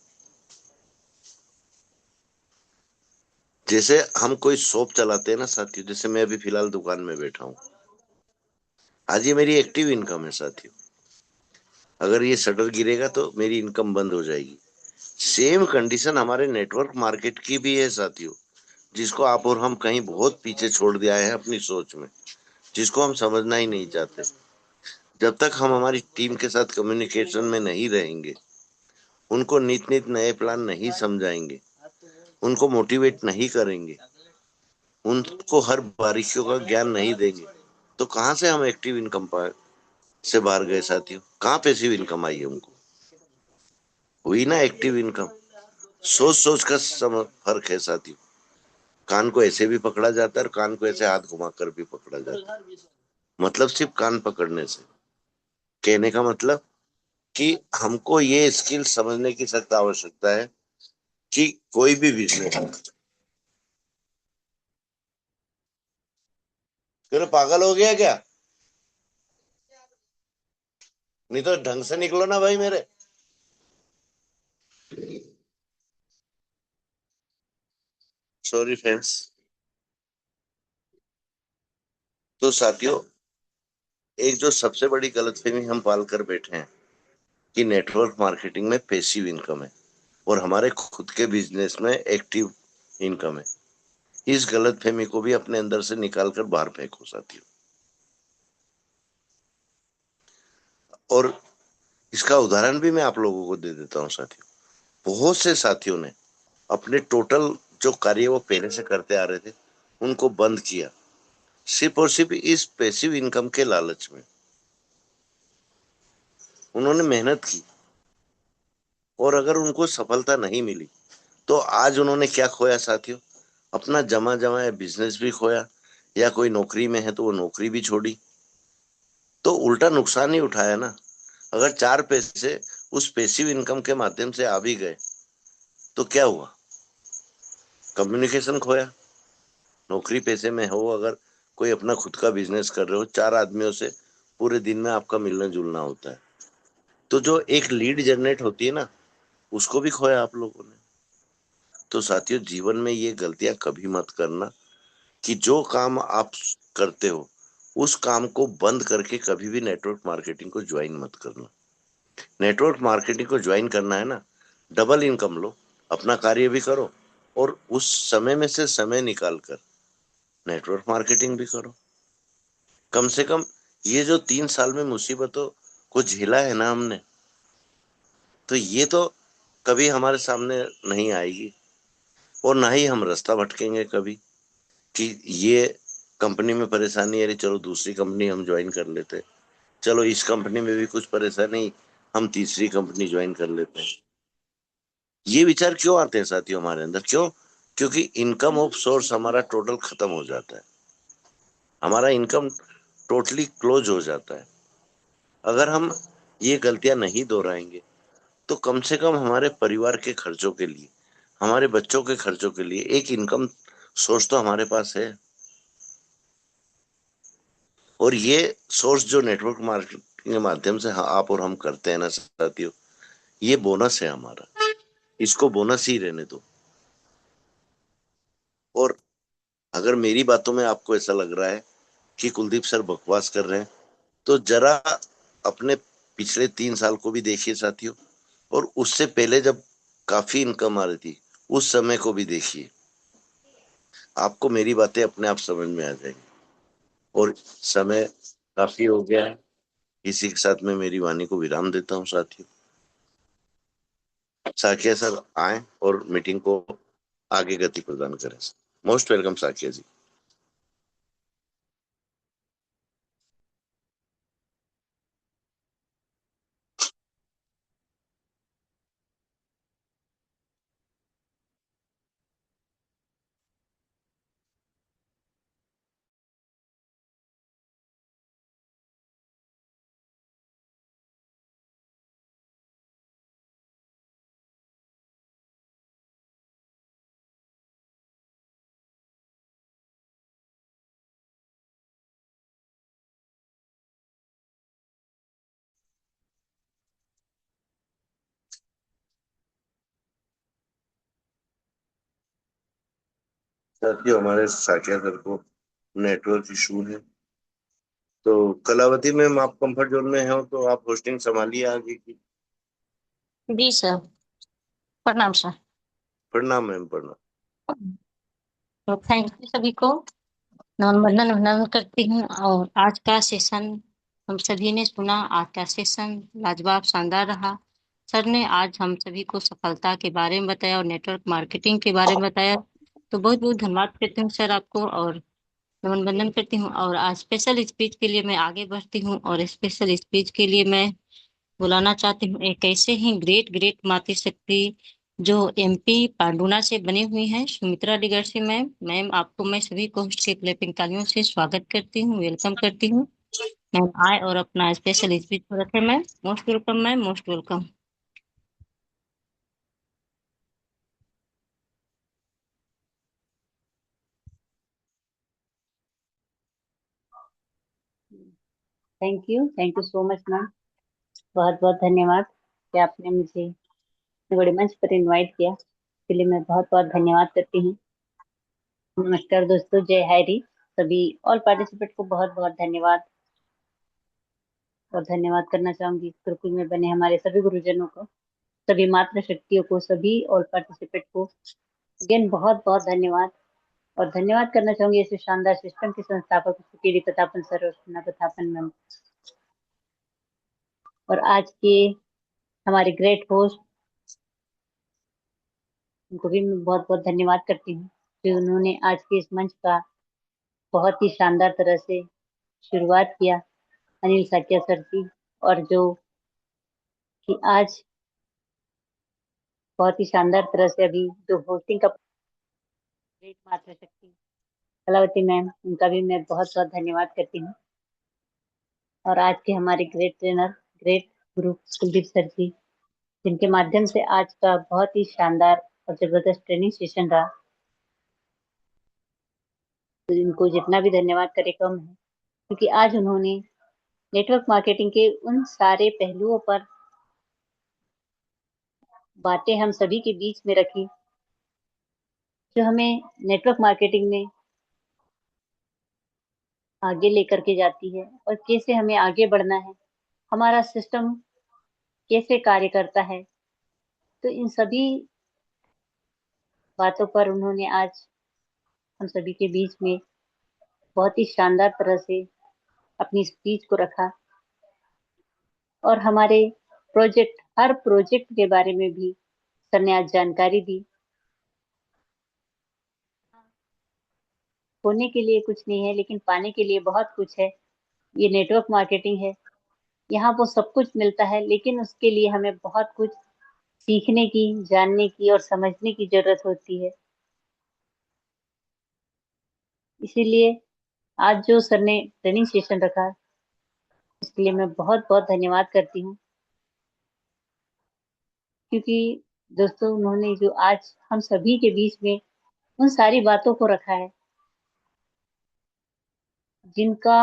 जैसे हम कोई शॉप चलाते हैं ना साथियों, जैसे मैं अभी फिलहाल दुकान में बैठा हूँ, आज ये मेरी एक्टिव इनकम है साथियों। अगर ये शटर गिरेगा तो मेरी इनकम बंद हो जाएगी। सेम कंडीशन हमारे नेटवर्क मार्केट की भी है साथियों, जिसको आप और हम कहीं बहुत पीछे छोड़ दिया है अपनी सोच में, जिसको हम समझना ही नहीं चाहते। जब तक हम हमारी टीम के साथ कम्युनिकेशन में नहीं रहेंगे, उनको नित नित नए प्लान नहीं समझाएंगे, उनको मोटिवेट नहीं करेंगे, उनको हर बारीकियों का ज्ञान नहीं देंगे, तो कहाँ से हम एक्टिव इनकम से बाहर गए साथियों? कहाँ पैसिव इनकम आई है उनको? हुई ना एक्टिव इनकम। सोच सोच का फर्क है साथियों। कान को ऐसे भी पकड़ा जाता है और कान को ऐसे हाथ घुमाकर भी पकड़ा जाता है। मतलब सिर्फ कान पकड़ने से, कहने का मतलब कि हमको ये स्किल समझने की सख्त आवश्यकता है कि कोई भी बिजनेस, तेरे पागल हो गया क्या? नहीं तो ढंग से निकलो ना भाई मेरे। Sorry friends. तो साथियों, एक जो सबसे बड़ी गलतफहमी हम पाल कर बैठे हैं कि नेटवर्क मार्केटिंग में पैसिव इनकम है और हमारे खुद के बिजनेस में एक्टिव इनकम है, इस गलतफहमी को भी अपने अंदर से निकाल कर बाहर फेंको साथियों। और इसका उदाहरण भी मैं आप लोगों को दे देता हूँ साथियों। बहुत से साथियों ने अपने टोटल जो कार्य वो पहले से करते आ रहे थे उनको बंद किया, सिर्फ और सिर्फ इस पैसिव इनकम के लालच में। उन्होंने मेहनत की और अगर उनको सफलता नहीं मिली तो आज उन्होंने क्या खोया साथियों? अपना जमा जमा बिजनेस भी खोया, या कोई नौकरी में है तो वो नौकरी भी छोड़ी। तो उल्टा नुकसान ही उठाया ना। अगर चार पैसे उस पैसिव इनकम के माध्यम से आ भी गए तो क्या हुआ? कम्युनिकेशन खोया। नौकरी पैसे में हो, अगर कोई अपना खुद का बिजनेस कर रहे हो, चार आदमियों से पूरे दिन में आपका मिलना जुलना होता है, तो जो एक लीड जनरेट होती है ना, उसको भी खोया आप लोगों ने। तो साथियों, जीवन में ये गलतियां कभी मत करना कि जो काम आप करते हो उस काम को बंद करके कभी भी नेटवर्क मार्केटिंग को ज्वाइन मत करना। नेटवर्क मार्केटिंग को ज्वाइन करना है ना, डबल इनकम लो, अपना कार्य भी करो और उस समय में से समय निकाल कर नेटवर्क मार्केटिंग भी करो। कम से कम ये जो 3 साल में मुसीबतों को झेला है ना हमने, तो ये तो कभी हमारे सामने नहीं आएगी, और ना ही हम रास्ता भटकेंगे कभी कि ये कंपनी में परेशानी आ रही, चलो दूसरी कंपनी हम ज्वाइन कर लेते, चलो इस कंपनी में भी कुछ परेशानी, हम तीसरी कंपनी ज्वाइन कर लेते हैं। ये विचार क्यों आते हैं साथियों हमारे अंदर? क्यों? क्योंकि इनकम ऑफ सोर्स हमारा टोटल खत्म हो जाता है, हमारा इनकम टोटली क्लोज हो जाता है। अगर हम ये गलतियां नहीं दोहराएंगे तो कम से कम हमारे परिवार के खर्चों के लिए, हमारे बच्चों के खर्चों के लिए एक इनकम सोर्स तो हमारे पास है। और ये सोर्स जो नेटवर्क मार्केटिंग के माध्यम से आप और हम करते हैं ना साथियों, ये बोनस है हमारा, इसको बोनस ही रहने दो। और अगर मेरी बातों में आपको ऐसा लग रहा है कि कुलदीप सर बकवास कर रहे हैं, तो जरा अपने पिछले 3 साल को भी देखिए साथियों, और उससे पहले जब काफी इनकम आ रही थी उस समय को भी देखिए। आपको मेरी बातें अपने आप समझ में आ जाएंगी। और समय काफी हो गया है, इसी के साथ मैं मेरी वाणी को विराम देता हूँ साथियों। साकिया सर आए और मीटिंग को आगे गति प्रदान करें। मोस्ट वेलकम साकिया जी। साथियों हमारे साकिया सर को नेटवर्क इशू है, तो कलावती मैम आप कंफर्ट जोन में हो तो आप होस्टिंग संभालिए आगे की। जी सर। प्रणाम सर। प्रणाम मैम, प्रणाम। तो थैंक यू सभी को, नमन वंदन वंदन करती हूँ। और आज का सेशन हम सभी ने सुना, आज का सेशन लाजवाब शानदार रहा। सर ने आज हम सभी को सफलता के बारे में बताया और नेटवर्क मार्केटिंग के बारे में बताया। तो बहुत बहुत धन्यवाद करती हूँ सर आपको, और नमन वंदन करती हूँ। और आज स्पेशल स्पीच के लिए मैं आगे बढ़ती हूँ, और स्पेशल स्पीच के लिए मैं बुलाना चाहती हूँ एक ऐसे ही ग्रेट ग्रेट मातृशक्ति जो एमपी पांडुना से बनी हुई हैं, सुमित्रा डिगर्सी मैम। मैम आपको मैं सभी को होस्ट के क्लैपिंग तालियों से स्वागत करती हूँ, वेलकम करती हूँ। मैम आए और अपना स्पेशल स्पीच रखें ma'am. Most welcome ma'am, most welcome. Thank you so much ma'am. बहुत बहुत धन्यवाद कि आपने मुझे इतने बड़े मंच पर इनवाइट किया, इसके लिए मैं बहुत बहुत धन्यवाद करती हूँ। नमस्कार दोस्तों, जय हैरी। सभी ऑल पार्टिसिपेंट को बहुत बहुत धन्यवाद, और धन्यवाद करना चाहूंगी गुरुकुल में बने हमारे सभी गुरुजनों को, सभी मातृ शक्तियों को, सभी ऑल पार्टिसिपेंट को अगेन बहुत बहुत धन्यवाद। और धन्यवाद करना चाहूंगी ऐसे शानदार सिस्टम के संस्थापक केडी प्रतापन सर और सुना प्रतापन मैम, और आज के हमारे ग्रेट होस्ट, उनको भी मैं बहुत बहुत धन्यवाद करती हूँ कि उन्होंने आज के इस मंच का बहुत ही शानदार तरह से शुरुआत किया, अनिल साकिया सर की। और जो कि आज बहुत ही शानदार तरह से अभी जो होस्टिंग का ग्रेट मात्रा शक्ति कलावती मैम, उनका भी मैं बहुत बहुत धन्यवाद करती हूँ। और आज के हमारे ग्रेट ट्रेनर, ग्रेट गुरु कुलदीप सर जी, जिनके माध्यम से आज का बहुत ही शानदार और जबरदस्त ट्रेनिंग सेशन रहा, तो इनको जितना भी धन्यवाद करे कम है, क्योंकि आज उन्होंने नेटवर्क मार्केटिंग के उन सारे पहलुओं पर बातें हम सभी के बीच में रखी जो हमें नेटवर्क मार्केटिंग में आगे लेकर के जाती है, और कैसे हमें आगे बढ़ना है, हमारा सिस्टम कैसे कार्य करता है। तो इन सभी बातों पर उन्होंने आज हम सभी के बीच में बहुत ही शानदार तरह से अपनी स्पीच को रखा, और हमारे प्रोजेक्ट, हर प्रोजेक्ट के बारे में भी सर ने आज जानकारी दी। होने के लिए कुछ नहीं है, लेकिन पाने के लिए बहुत कुछ है। ये नेटवर्क मार्केटिंग है, यहाँ वो सब कुछ मिलता है, लेकिन उसके लिए हमें बहुत कुछ सीखने की, जानने की और समझने की जरूरत होती है। इसीलिए आज जो सर ने ट्रेनिंग सेशन रखा, इसके लिए मैं बहुत बहुत धन्यवाद करती हूँ, क्योंकि दोस्तों उन्होंने जो आज हम सभी के बीच में उन सारी बातों को रखा है जिनका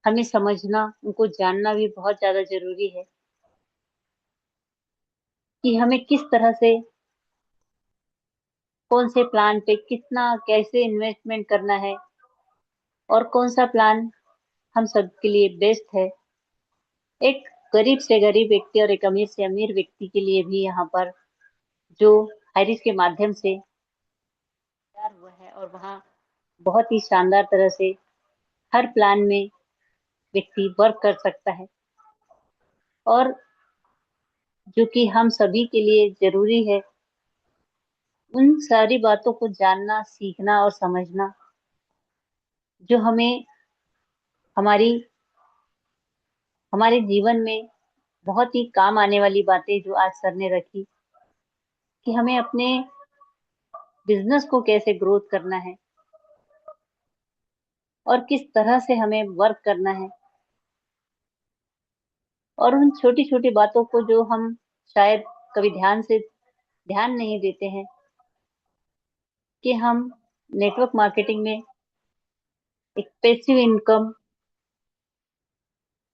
हमें समझना, उनको जानना भी बहुत ज्यादा जरूरी है। कि हमें किस तरह से, कौन से प्लान पे कितना कैसे इन्वेस्टमेंट करना है और कौन सा प्लान हम सबके लिए बेस्ट है। एक गरीब से गरीब व्यक्ति और एक अमीर से अमीर व्यक्ति के लिए भी यहाँ पर जो हाइरिस के माध्यम से तैयार हुआ है, और वहाँ बहुत ही शानदार तरह से हर प्लान में व्यक्ति वर्क कर सकता है, और जो कि हम सभी के लिए जरूरी है, उन सारी बातों को जानना, सीखना और समझना, जो हमें हमारी हमारे जीवन में बहुत ही काम आने वाली बातें जो आज सर ने रखी, कि हमें अपने बिजनेस को कैसे ग्रोथ करना है और किस तरह से हमें वर्क करना है, और उन छोटी छोटी बातों को जो हम शायद कभी ध्यान नहीं देते हैं, कि हम नेटवर्क मार्केटिंग में एक पैसिव इनकम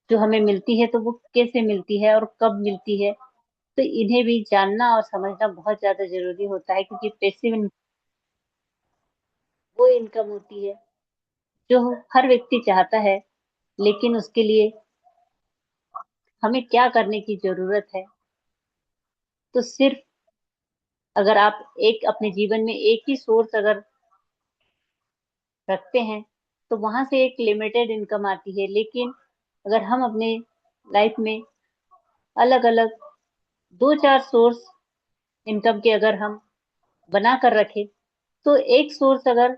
जो हमें मिलती है तो वो कैसे मिलती है और कब मिलती है, तो इन्हें भी जानना और समझना बहुत ज्यादा जरूरी होता है, क्योंकि पैसिव वो इनकम होती है जो हर व्यक्ति चाहता है, लेकिन उसके लिए हमें क्या करने की जरूरत है। तो सिर्फ अगर आप एक अपने जीवन में एक ही सोर्स अगर रखते हैं तो वहां से एक लिमिटेड इनकम आती है, लेकिन अगर हम अपने लाइफ में अलग अलग दो चार सोर्स इनकम के अगर हम बना कर रखें, तो एक सोर्स अगर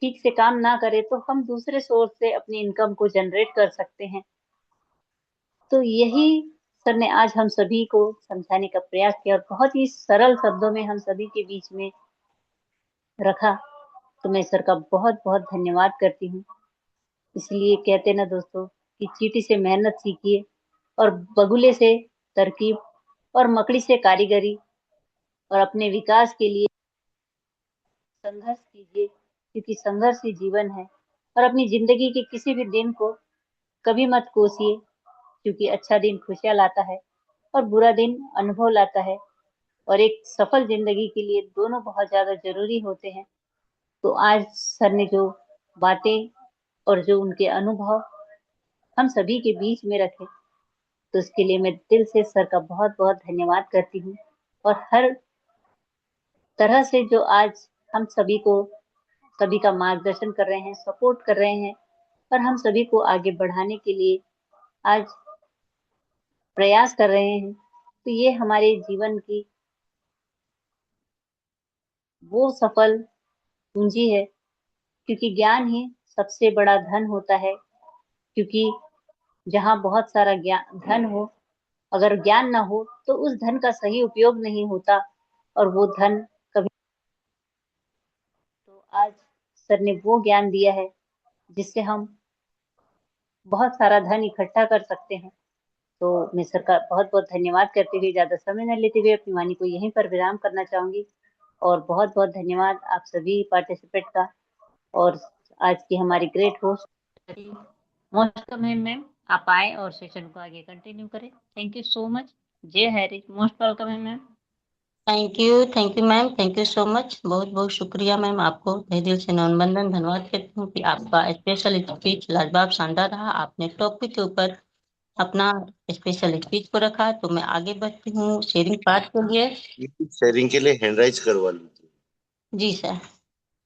ठीक से काम ना करे तो हम दूसरे सोर्स से अपनी इनकम को जनरेट कर सकते हैं। तो यही सर ने आज हम सभी को समझाने का प्रयास किया और बहुत ही सरल शब्दों में हम सभी के बीच में रखा। तो मैं सर का बहुत बहुत धन्यवाद करती हूँ। इसलिए कहते ना दोस्तों कि चींटी से मेहनत सीखिए और बगुले से तरकीब और मकड़ी से कारीगरी, और अपने विकास के लिए संघर्ष कीजिए, क्योंकि संघर्ष ही जीवन है। और अपनी जिंदगी के किसी भी दिन को कभी मत कोसिए, क्योंकि अच्छा दिन खुशियां लाता है और बुरा दिन अनुभव लाता है, और एक सफल जिंदगी के लिए दोनों बहुत ज्यादा जरूरी होते हैं। तो आज सर ने जो बातें और जो उनके अनुभव हम सभी के बीच में रखे, तो उसके लिए मैं दिल से सर का बहुत बहुत धन्यवाद करती हूँ। और हर तरह से जो आज हम सभी का मार्गदर्शन कर रहे हैं, सपोर्ट कर रहे हैं, और हम सभी को आगे बढ़ाने के लिए आज प्रयास कर रहे हैं, तो ये हमारे जीवन की वो सफल पूंजी है, क्योंकि ज्ञान ही सबसे बड़ा धन होता है। क्योंकि जहाँ बहुत सारा ज्ञान धन हो, अगर ज्ञान ना हो तो उस धन का सही उपयोग नहीं होता, और वो धन कभी, तो आज सर ने वो ज्ञान दिया है जिससे हम बहुत सारा धन इकट्ठा कर सकते हैं। तो मैं सर का बहुत बहुत धन्यवाद करते हुए, ज्यादा समय न लेते हुए अपनी वाणी को यहीं पर विराम करना चाहूंगी। और बहुत बहुत धन्यवाद आप सभी पार्टिसिपेंट का, और आज की हमारी ग्रेट होस्ट मोस्ट वेलकम है मैम, आप आए और सेशन को आगे कंटिन्यू करें। Thank you so much. जय हरी, मोस्ट वेलकम है ma'am. Thank you ma'am, thank you so much. बहुत बहुत शुक्रिया मैम, आपको तहे दिल से नमन धन्यवाद करती हूँ कि आपका स्पेशल स्पीच लाजवाब शानदार रहा। आपने टॉपिक के ऊपर अपना स्पेशल स्पीच को रखा। तो मैं आगे बढ़ती हूँ शेयरिंग पार्ट के लिए। शेयरिंग के लिए हैंड राइज करवा लीजिए। जी सर।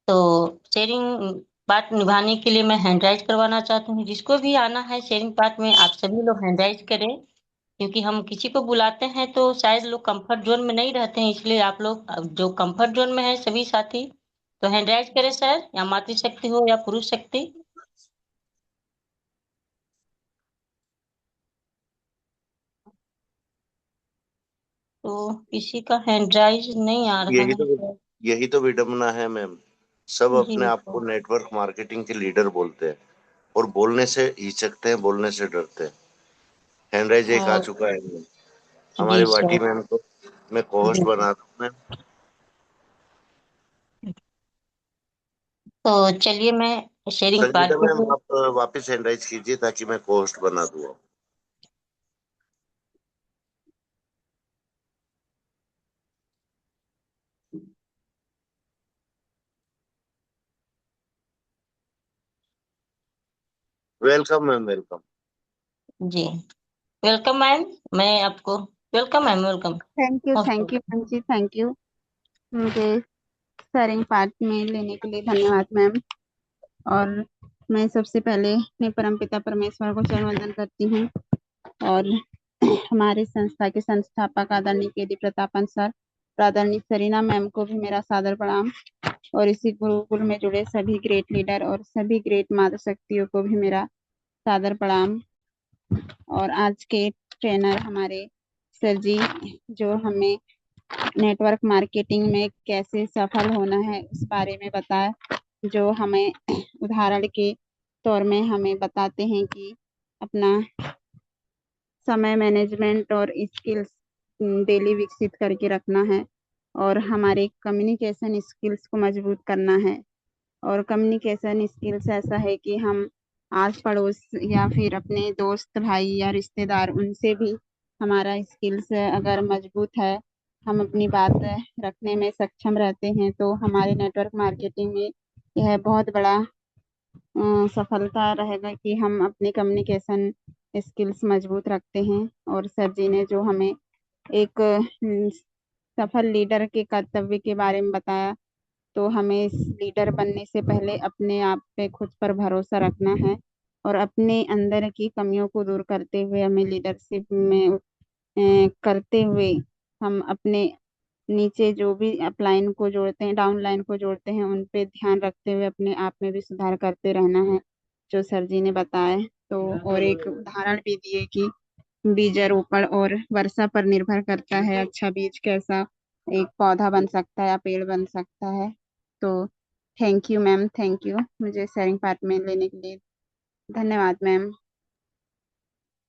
तो शेयरिंग पार्ट निभाने के लिए मैं हैंड राइज करवाना चाहती हूँ। जिसको भी आना है शेयरिंग पार्ट में, आप सभी लोग हैंड राइज करें, क्योंकि हम किसी को बुलाते हैं तो शायद लोग कंफर्ट जोन में नहीं रहते हैं, इसलिए आप लोग जो कंफर्ट जोन में है सभी साथी तो हैंड राइज करें सर, या मातृशक्ति हो या पुरुष शक्ति। तो किसी का हैंड राइज नहीं आ रहा यही है तो सर। यही तो विडम्बना है मैम। सब जी अपने आप को नेटवर्क मार्केटिंग के लीडर बोलते हैं और बोलने से हिचकते हैं, बोलने से डरते हैं। हैंड राइज एक आ और चुका है मैम। जी हमारे वाटी सर। मैम को मैं को होस्ट जी बना दूं मैम। तो चलिए मैं शेयरिंग पार्ट संगीता के मैम लिए। आप वापस हैंड राइज कीजिए ताकि मैं को होस्ट बना दूं। Welcome ma'am, welcome. जी, वेलकम मैम। मैं आपको welcome ma'am, welcome. Thank you ma'am ji, thank you मुझे शेयरिंग पार्ट में लेने के लिए धन्यवाद मैम। और मैं सबसे पहले अपने परमपिता परमेश्वर को चरण वंदन करती हूँ और हमारे संस्था के संस्थापक आदरणीय के डी प्रतापन सर, आदरणीय सरीना मैम को भी मेरा सादर प्रणाम, और इसी गुरुकुल में जुड़े सभी ग्रेट लीडर और सभी ग्रेट माता शक्तियों को भी मेरा सादर प्रणाम। और आज के ट्रेनर हमारे सर जी, जो हमें नेटवर्क मार्केटिंग में कैसे सफल होना है उस बारे में बताया, जो हमें उदाहरण के तौर में हमें बताते हैं कि अपना समय मैनेजमेंट और स्किल्स डेली विकसित करके रखना है, और हमारे कम्युनिकेशन स्किल्स को मजबूत करना है। और कम्युनिकेशन स्किल्स ऐसा है कि हम आस पड़ोस या फिर अपने दोस्त भाई या रिश्तेदार, उनसे भी हमारा स्किल्स अगर मजबूत है, हम अपनी बात रखने में सक्षम रहते हैं, तो हमारे नेटवर्क मार्केटिंग में यह बहुत बड़ा सफलता रहेगा कि हम अपनी कम्युनिकेशन स्किल्स मजबूत रखते हैं। और सर जी ने जो हमें एक सफल लीडर के कर्तव्य के बारे में बताया, तो हमें इस लीडर बनने से पहले अपने आप पे खुद पर भरोसा रखना है, और अपने अंदर की कमियों को दूर करते हुए हमें लीडरशिप में करते हुए हम अपने नीचे जो भी अपलाइन को जोड़ते हैं, डाउन लाइन को जोड़ते हैं, उन पे ध्यान रखते हुए अपने आप में भी सुधार करते रहना है, जो सर जी ने बताया। तो और एक उदाहरण भी दिए कि बीजारोपण और वर्षा पर निर्भर करता है अच्छा बीज कैसा एक पौधा बन सकता है या पेड़ बन सकता है। तो thank you ma'am, thank you मुझे शेयरिंग पार्ट में लेने के लिए धन्यवाद ma'am.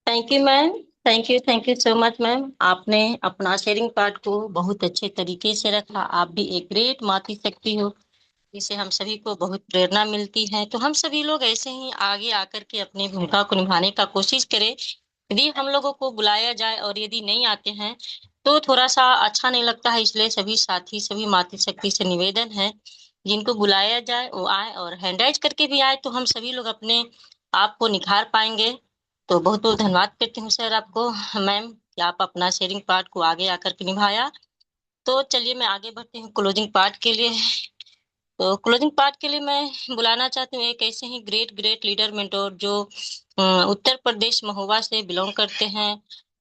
Thank you ma'am, thank you so much ma'am. आपने अपना शेयरिंग पार्ट को बहुत अच्छे तरीके से रखा। आप भी एक ग्रेट मातृ शक्ति हो, जिससे हम सभी को बहुत प्रेरणा मिलती है। तो हम सभी लोग ऐसे ही आगे आकर के अपनी भूमिका को निभाने का कोशिश करें। यदि हम लोगों को बुलाया जाए और यदि नहीं आते हैं तो थोड़ा सा अच्छा नहीं लगता है। इसलिए सभी साथी, सभी मातृ शक्ति से निवेदन है, जिनको बुलाया जाए वो आए, और हैंडराइज करके भी आए, तो हम सभी लोग अपने आप को निखार पाएंगे। तो बहुत बहुत धन्यवाद करती हूँ सर आपको, मैम, कि आप अपना शेयरिंग पार्ट को आगे आकर के निभाया। तो चलिए मैं आगे बढ़ती हूँ क्लोजिंग पार्ट के लिए। तो क्लोजिंग पार्ट के लिए मैं बुलाना चाहती हूँ एक ऐसे ही ग्रेट ग्रेट लीडर मेंटोर, जो उत्तर प्रदेश महोबा से बिलोंग करते हैं,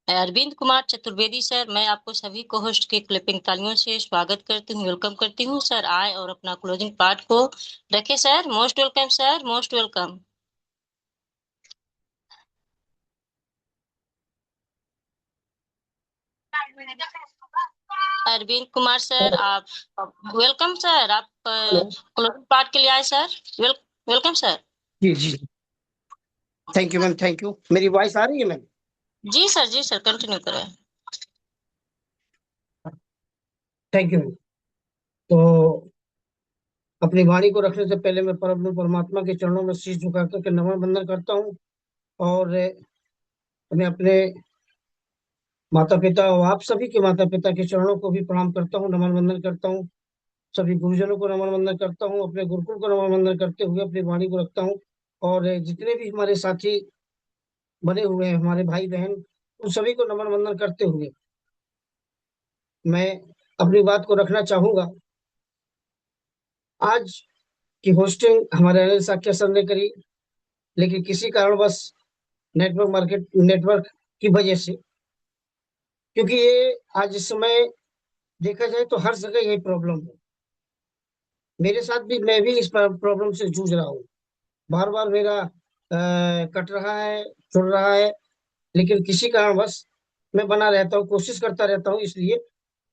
अरविंद कुमार चतुर्वेदी सर। मैं आपको सभी को होस्ट के क्लिपिंग तालियों से स्वागत करती हूँ, वेलकम करती हूँ। सर आए और अपना क्लोजिंग पार्ट को रखे। Sir most welcome, sir most welcome. Arvind Kumar sir, आप वेलकम सर। आप क्लोजिंग पार्ट के लिए आए सर। Welcome sir. जी जी, thank you ma'am, thank you. मेरी वॉइस आ रही है मैम? जी सर कंटिन्यू करें। Thank you. तो अपनी वाणी को रखने से पहले मैं परम परमात्मा के चरणों में शीश झुका करके नमन वंदन करता हूँ, और मैं अपने माता पिता और आप सभी के माता पिता के चरणों को भी प्रणाम करता हूँ, नमन वंदन करता हूँ। सभी गुरुजनों को नमन वंदन करता हूँ, अपने गुरुकुल को नमन वंदन करते हुए अपनी वाणी को रखता हूँ। और जितने भी हमारे साथी बने हुए हैं, हमारे भाई बहन, उन सभी को नमन वंदन करते हुए मैं अपनी बात को रखना चाहूंगा। आज की होस्टिंग हमारे अनिल साक्य सर ने करी, लेकिन किसी कारणवश नेटवर्क की वजह से, क्योंकि ये आज इस समय देखा जाए तो हर जगह यही प्रॉब्लम है। मेरे साथ भी, मैं भी इस प्रॉब्लम से जूझ रहा हूँ। बार बार मेरा कट रहा है, जुड़ रहा है, लेकिन किसी कारणवश मैं बना रहता हूँ, कोशिश करता रहता हूँ, इसलिए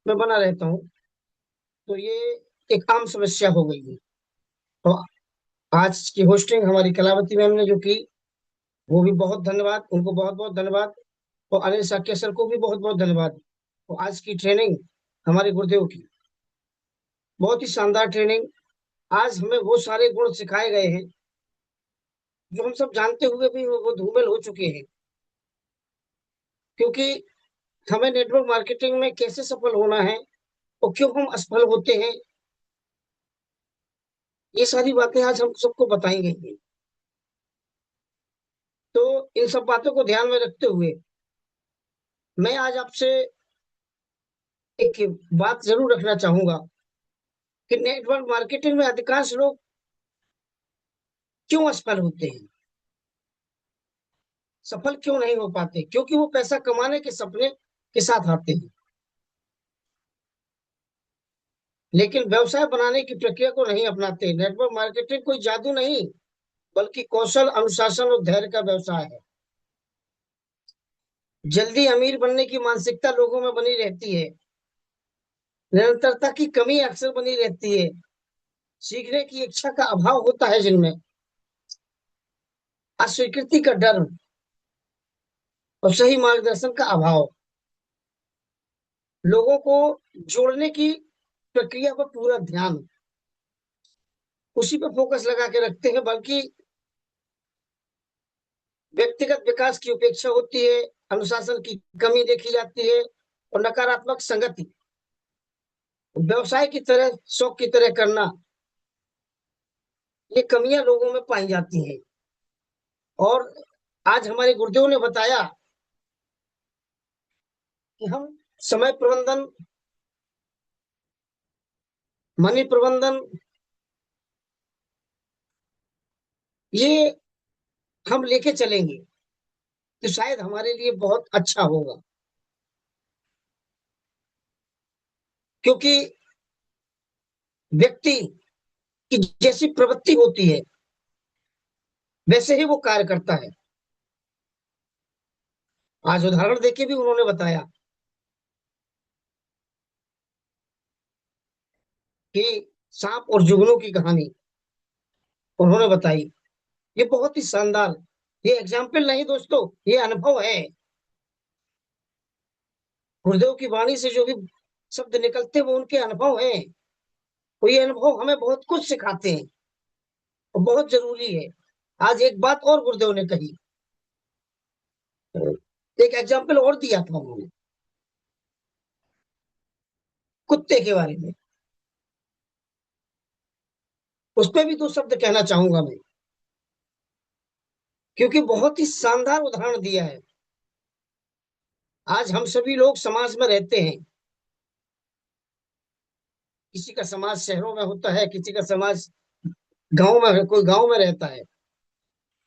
मैं बना रहता हूँ। तो ये एक आम समस्या हो गई है। तो आज की होस्टिंग हमारी कलावती मैम ने जो की, वो भी बहुत धन्यवाद, उनको बहुत बहुत धन्यवाद। और अनिल साक्य सर को भी बहुत बहुत धन्यवाद। तो आज की ट्रेनिंग हमारे गुरुदेव की बहुत ही शानदार ट्रेनिंग। आज हमें वो सारे गुण सिखाए गए हैं जो हम सब जानते हुए भी वो धूमिल हो चुके हैं। क्योंकि हमें नेटवर्क मार्केटिंग में कैसे सफल होना है और क्यों हम असफल होते हैं, ये सारी बातें आज हम सबको बताई गई हैं। तो इन सब बातों को ध्यान में रखते हुए मैं आज आपसे एक बात जरूर रखना चाहूंगा कि नेटवर्क मार्केटिंग में अधिकांश लोग क्यों असफल होते हैं, सफल क्यों नहीं हो पाते? क्योंकि वो पैसा कमाने के सपने के साथ आते हैं, लेकिन व्यवसाय बनाने की प्रक्रिया को नहीं अपनाते। नेटवर्क मार्केटिंग कोई जादू नहीं, बल्कि कौशल, अनुशासन और धैर्य का व्यवसाय है। जल्दी अमीर बनने की मानसिकता लोगों में बनी रहती है, निरंतरता की कमी अक्सर बनी रहती है, सीखने की इच्छा का अभाव होता है जिनमें, अस्वीकृति का डर और सही मार्गदर्शन का अभाव। लोगों को जोड़ने की प्रक्रिया पर पूरा ध्यान उसी पर फोकस लगा के रखते हैं, बल्कि व्यक्तिगत विकास की उपेक्षा होती है, अनुशासन की कमी देखी जाती है और नकारात्मक संगति। व्यवसाय की तरह, शौक की तरह करना, ये कमियां लोगों में पाई जाती हैं। और आज हमारे गुरुदेव ने बताया कि हम समय प्रबंधन, मनी प्रबंधन, ये हम लेके चलेंगे तो शायद हमारे लिए बहुत अच्छा होगा। क्योंकि व्यक्ति की जैसी प्रवृत्ति होती है वैसे ही वो कार्य करता है। आज उदाहरण देके भी उन्होंने बताया कि सांप और जुगनू की कहानी उन्होंने बताई। ये बहुत ही शानदार, ये एग्जाम्पल नहीं दोस्तों, ये अनुभव है। गुरुदेव की वाणी से जो भी शब्द निकलते हैं वो उनके अनुभव हैं। तो ये अनुभव हमें बहुत कुछ सिखाते हैं और बहुत जरूरी है। आज एक बात और गुरुदेव ने कही, एक एग्जाम्पल और दिया था उन्होंने कुत्ते के बारे में। उस पर भी दो शब्द कहना चाहूंगा मैं, क्योंकि बहुत ही शानदार उदाहरण दिया है। आज हम सभी लोग समाज में रहते हैं, किसी का समाज शहरों में होता है, किसी का समाज गांव में है, कोई गांव में रहता है,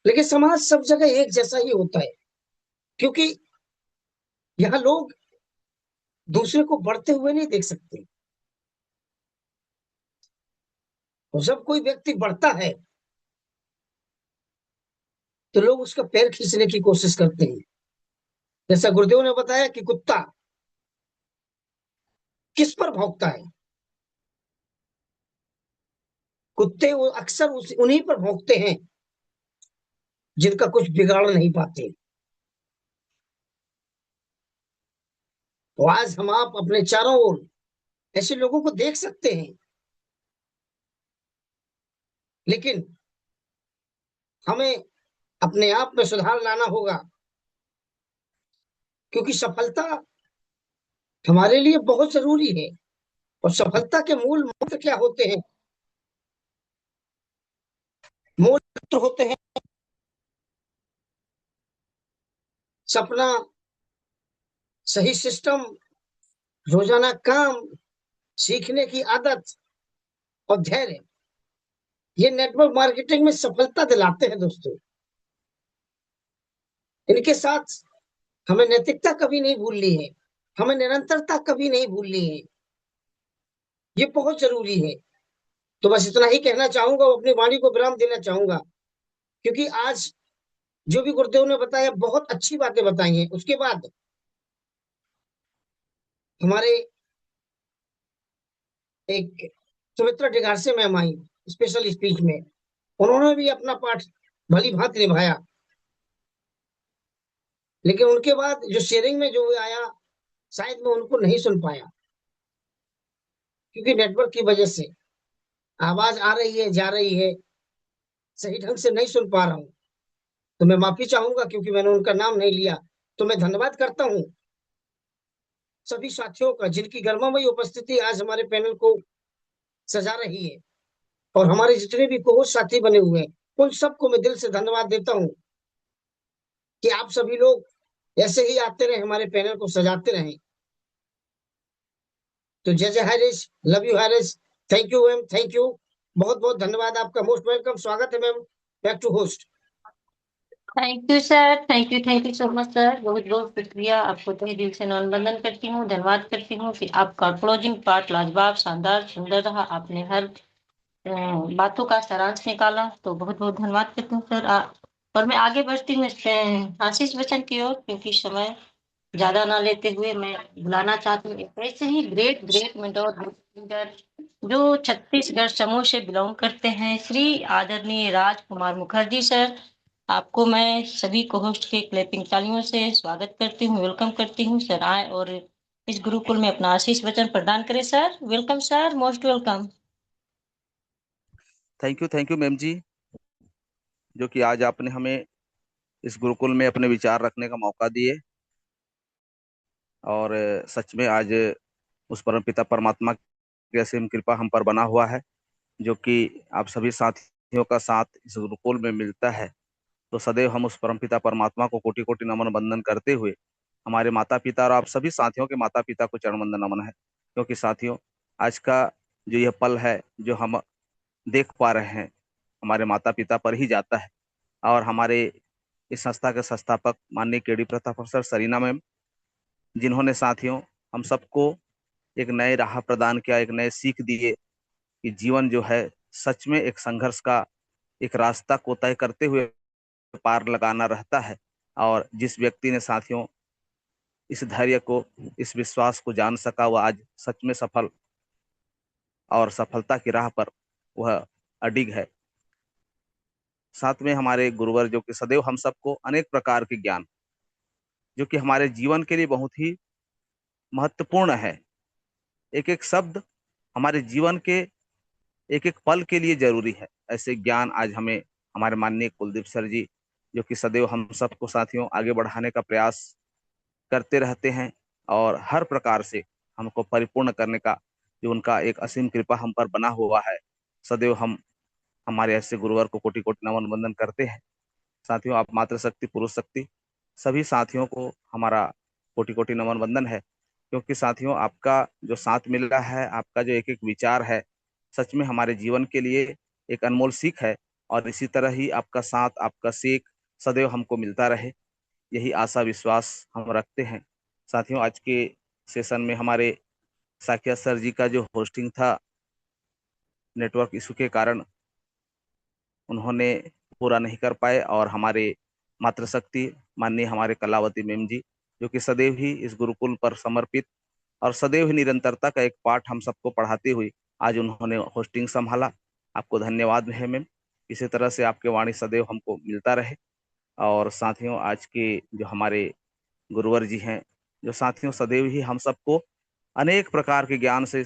लेकिन समाज सब जगह एक जैसा ही होता है। क्योंकि यहाँ लोग दूसरे को बढ़ते हुए नहीं देख सकते। और जब कोई व्यक्ति बढ़ता है तो लोग उसका पैर खींचने की कोशिश करते हैं। जैसा गुरुदेव ने बताया कि कुत्ता किस पर भौंकता है, कुत्ते वो अक्सर उन्हीं पर भौंकते हैं जिनका कुछ बिगाड़ नहीं पाते। तो आज हम आप अपने चारों ओर ऐसे लोगों को देख सकते हैं, लेकिन हमें अपने आप में सुधार लाना होगा। क्योंकि सफलता हमारे लिए बहुत जरूरी है। और सफलता के मूल मंत्र क्या होते हैं? मूल मंत्र होते हैं सपना, सही सिस्टम, रोजाना काम, सीखने की आदत और धैर्य। ये नेटवर्क मार्केटिंग में सफलता दिलाते हैं दोस्तों। इनके साथ हमें नैतिकता कभी नहीं भूलनी है, हमें निरंतरता कभी नहीं भूलनी है। ये बहुत जरूरी है। तो बस इतना ही कहना चाहूंगा, अपनी वाणी को विराम देना चाहूंगा। क्योंकि आज जो भी गुरुदेव ने बताया बहुत अच्छी बातें बताई हैं। उसके बाद हमारे एक सुमित्रा डिगारसे मैम आई स्पेशल स्पीच में, उन्होंने भी अपना पाठ भली भांति निभाया। लेकिन उनके बाद जो शेयरिंग में जो आया शायद मैं उनको नहीं सुन पाया, क्योंकि नेटवर्क की वजह से आवाज आ रही है, जा रही है, सही ढंग से नहीं सुन पा रहा हूँ। तो मैं माफी चाहूंगा क्योंकि मैंने उनका नाम नहीं लिया। तो मैं धन्यवाद करता हूँ सभी साथियों का जिनकी गर्मामयी उपस्थिति आज हमारे पैनल को सजा रही है। और हमारे जितने भी कोच साथी बने हुए हैं उन सबको मैं दिल से धन्यवाद देता हूँ। कि आप सभी लोग ऐसे ही आते रहे, हमारे पैनल को सजाते रहें। तो जय जय Harish, love you Harish, thank you ma'am, thank you, बहुत बहुत धन्यवाद आपका, मोस्ट वेलकम, स्वागत है ma'am, back to host. Thank you sir, thank you so much sir, बहुत बहुत शुक्रिया। आपको तहे दिल से नमन बंदन करती हूँ, धन्यवाद करती हूँ कि आपका क्लोजिंग पार्ट लाजवाब, शानदार, सुंदर रहा। आपने हर बातों का सारांश निकाला, तो बहुत बहुत धन्यवाद करती हूँ सर। और मैं आगे बढ़ती हूँ आशीष बच्चन की ओर, क्योंकि समय ज्यादा ना लेते हुए मैं बुलाना चाहती हूँ एक ऐसे ही ग्रेट ग्रेट मेंटोर लीडर जो छत्तीसगढ़ समूह से बिलोंग करते हैं, श्री आदरणीय राजकुमार मुखर्जी सर। आपको मैं सभी को होस्ट के क्लैपिंग तालियों से स्वागत करती हूँ, वेलकम करती हूँ सर। आए और इस गुरुकुल में अपना आशीष वचन प्रदान करें sir. Welcome sir, most welcome. Thank you ma'am ji, जो कि आज आपने हमें इस गुरुकुल में अपने विचार रखने का मौका दिए। और सच में आज उस परमपिता परमात्मा की असीम कृपा हम पर बना हुआ है, जो कि आप सभी साथियों का साथ इस गुरुकुल में मिलता है। तो सदैव हम उस परमपिता परमात्मा को कोटि कोटि नमन बंदन करते हुए हमारे माता पिता और आप सभी साथियों के माता पिता को चरण वंदन नमन है। क्योंकि साथियों, आज का जो यह पल है जो हम देख पा रहे हैं, हमारे माता पिता पर ही जाता है। और हमारे इस संस्था के संस्थापक माननीय KD Pratap professor Sarina ma'am, जिन्होंने साथियों हम सबको एक नए राह प्रदान किया, एक नए सीख दिए कि जीवन जो है सच में एक संघर्ष का एक रास्ता को तय करते हुए पार लगाना रहता है। और जिस व्यक्ति ने साथियों इस धैर्य को, इस विश्वास को जान सका, वह आज सच में सफल और सफलता की राह पर वह अडिग है। साथ में हमारे गुरुवर, जो कि सदैव हम सबको अनेक प्रकार के ज्ञान, जो कि हमारे जीवन के लिए बहुत ही महत्वपूर्ण है, एक एक शब्द हमारे जीवन के एक एक पल के लिए जरूरी है, ऐसे ज्ञान आज हमें हमारे माननीय कुलदीप सर जी, जो कि सदैव हम सबको साथियों आगे बढ़ाने का प्रयास करते रहते हैं और हर प्रकार से हमको परिपूर्ण करने का जो उनका एक असीम कृपा हम पर बना हुआ है, सदैव हम हमारे ऐसे गुरुवर को कोटि कोटि नमन वंदन करते हैं। साथियों, आप मातृशक्ति, पुरुष शक्ति सभी साथियों को हमारा कोटि कोटि नमन वंदन है। क्योंकि साथियों, आपका जो साथ मिल रहा है, आपका जो एक एक विचार है, सच में हमारे जीवन के लिए एक अनमोल सीख है। और इसी तरह ही आपका साथ, आपका सीख सदैव हमको मिलता रहे, यही आशा विश्वास हम रखते हैं। साथियों, आज के सेशन में हमारे साकिया सर जी का जो होस्टिंग था, नेटवर्क इशू के कारण उन्होंने पूरा नहीं कर पाए। और हमारे मातृशक्ति माननीय हमारे कलावती मैम जी, जो कि सदैव ही इस गुरुकुल पर समर्पित और सदैव ही निरंतरता का एक पाठ हम सबको पढ़ाती हुई आज उन्होंने होस्टिंग संभाला। आपको धन्यवाद है मैम। इसी तरह से आपके वाणी सदैव हमको मिलता रहे। और साथियों, आज के जो हमारे गुरुवर जी हैं, जो साथियों सदैव ही हम सबको अनेक प्रकार के ज्ञान से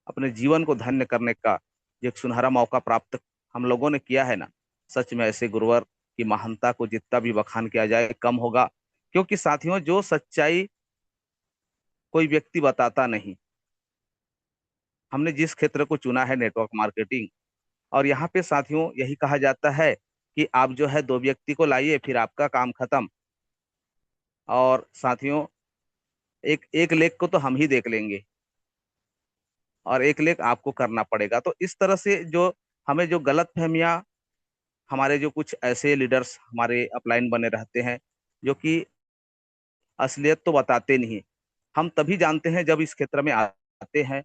अपने जीवन को धन्य करने का जो एक सुनहरा मौका प्राप्त हम लोगों ने किया है ना, सच में ऐसे गुरुवर की महानता को जितना भी बखान किया जाए कम होगा। क्योंकि साथियों, जो सच्चाई कोई व्यक्ति बताता नहीं, हमने जिस क्षेत्र को चुना है नेटवर्क मार्केटिंग, और यहाँ पे साथियों यही कहा जाता है कि आप जो है दो व्यक्ति को लाइए, फिर आपका काम खत्म। और साथियों, एक एक लेख को तो हम ही देख लेंगे और एक लेख आपको करना पड़ेगा। तो इस तरह से जो हमें जो गलत फहमियां, हमारे जो कुछ ऐसे लीडर्स हमारे अपलाइन बने रहते हैं, जो कि असलियत तो बताते नहीं। हम तभी जानते हैं जब इस क्षेत्र में आते हैं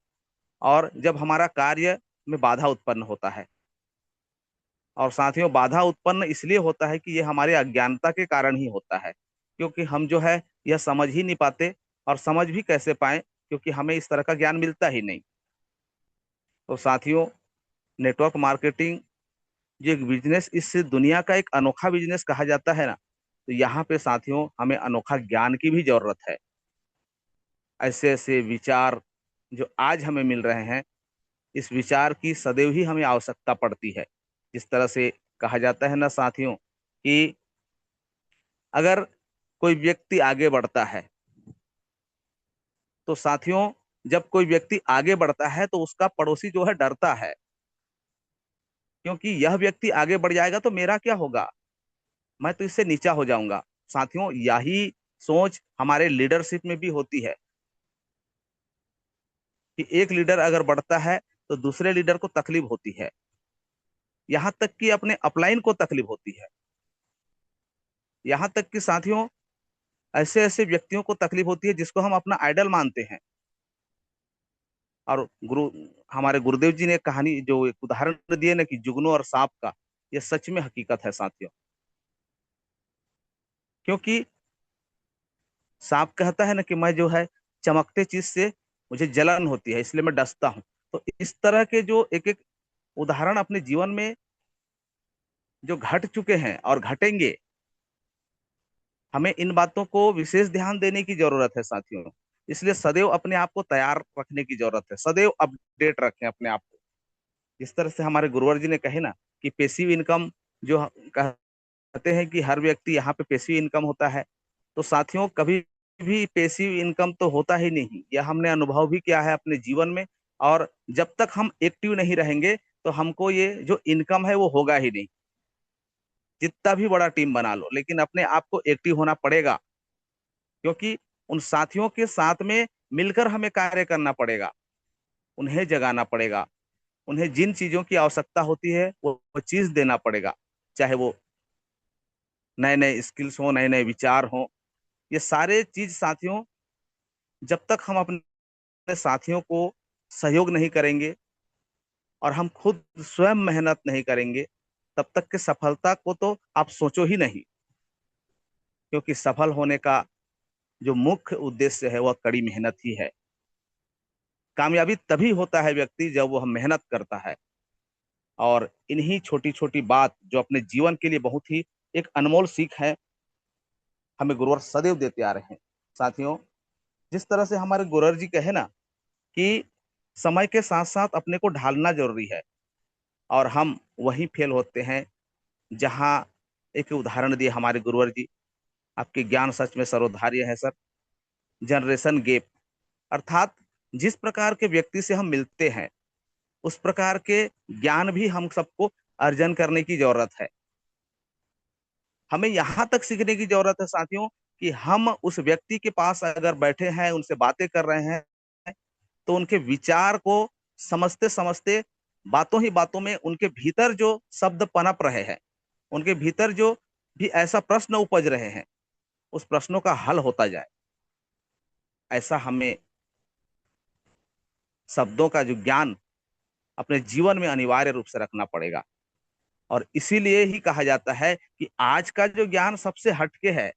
और जब हमारा कार्य में बाधा उत्पन्न होता है। और साथियों, बाधा उत्पन्न इसलिए होता है कि ये हमारे अज्ञानता के कारण ही होता है, क्योंकि हम जो है यह समझ ही नहीं पाते। और समझ भी कैसे पाए, क्योंकि हमें इस तरह का ज्ञान मिलता ही नहीं। तो साथियों, नेटवर्क मार्केटिंग जो एक बिजनेस, इस दुनिया का एक अनोखा बिजनेस कहा जाता है ना, तो यहाँ पे साथियों हमें अनोखा ज्ञान की भी जरूरत है। ऐसे ऐसे विचार जो आज हमें मिल रहे हैं, इस विचार की सदैव ही हमें आवश्यकता पड़ती है। जिस तरह से कहा जाता है ना साथियों, कि अगर कोई व्यक्ति आगे बढ़ता है, तो साथियों जब कोई व्यक्ति आगे बढ़ता है तो उसका पड़ोसी जो है डरता है, क्योंकि यह व्यक्ति आगे बढ़ जाएगा तो मेरा क्या होगा। मैं तो इससे नीचा हो जाऊंगा। साथियों, यही सोच हमारे लीडरशिप में भी होती है कि एक लीडर अगर बढ़ता है तो दूसरे लीडर को तकलीफ होती है, यहां तक कि अपने अपलाइन को तकलीफ होती है। यहां तक कि साथियों, ऐसे ऐसे व्यक्तियों को तकलीफ होती है जिसको हम अपना आइडल मानते हैं। और हमारे गुरुदेव जी ने कहानी जो एक उदाहरण दिए ना कि जुगनू और सांप का, ये सच में हकीकत है साथियों। क्योंकि सांप कहता है ना कि मैं जो है चमकते चीज से मुझे जलन होती है, इसलिए मैं डसता हूं। तो इस तरह के जो एक एक उदाहरण अपने जीवन में जो घट चुके हैं और घटेंगे, हमें इन बातों को विशेष ध्यान देने की जरूरत है साथियों। इसलिए सदैव अपने आप को तैयार रखने की जरूरत है, सदैव अपडेट रखें अपने आप को। जिस तरह से हमारे गुरुवर जी ने कहे ना कि पैसिव इनकम, जो कहते हैं कि हर व्यक्ति यहाँ पे पैसिव इनकम होता है, तो साथियों कभी भी पैसिव इनकम तो होता ही नहीं। यह हमने अनुभव भी किया है अपने जीवन में। और जब तक हम एक्टिव नहीं रहेंगे तो हमको ये जो इनकम है वो होगा ही नहीं। जितना भी बड़ा टीम बना लो, लेकिन अपने आप को एक्टिव होना पड़ेगा, क्योंकि उन साथियों के साथ में मिलकर हमें कार्य करना पड़ेगा, उन्हें जगाना पड़ेगा, उन्हें जिन चीजों की आवश्यकता होती है वो चीज देना पड़ेगा। चाहे वो नए नए स्किल्स हो, नए नए विचार हो, ये सारे चीज साथियों, जब तक हम अपने साथियों को सहयोग नहीं करेंगे और हम खुद स्वयं मेहनत नहीं करेंगे, तब तक के सफलता को तो आप सोचो ही नहीं। क्योंकि सफल होने का जो मुख्य उद्देश्य है वह कड़ी मेहनत ही है। कामयाबी तभी होता है व्यक्ति जब वह मेहनत करता है। और इन्हीं छोटी छोटी बात जो अपने जीवन के लिए बहुत ही एक अनमोल सीख है, हमें गुरुवर सदैव देते आ रहे हैं साथियों। जिस तरह से हमारे गुरुवर जी कहे ना कि समय के साथ साथ अपने को ढालना जरूरी है, और हम वहीं फेल होते हैं जहां, एक उदाहरण दिए हमारे गुरुवर जी, आपके ज्ञान सच में सर्वधार्य है सर। जनरेशन गैप, अर्थात जिस प्रकार के व्यक्ति से हम मिलते हैं उस प्रकार के ज्ञान भी हम सबको अर्जन करने की जरूरत है। हमें यहां तक सीखने की जरूरत है साथियों कि हम उस व्यक्ति के पास अगर बैठे हैं, उनसे बातें कर रहे हैं, तो उनके विचार को समझते समझते बातों ही बातों में उनके भीतर जो शब्द पनप रहे हैं, उनके भीतर जो भी ऐसा प्रश्न उपज रहे हैं, उस प्रश्नों का हल होता जाए। ऐसा हमें शब्दों का जो ज्ञान अपने जीवन में अनिवार्य रूप से रखना पड़ेगा। और इसीलिए ही कहा जाता है कि आज का जो ज्ञान सबसे हटके है,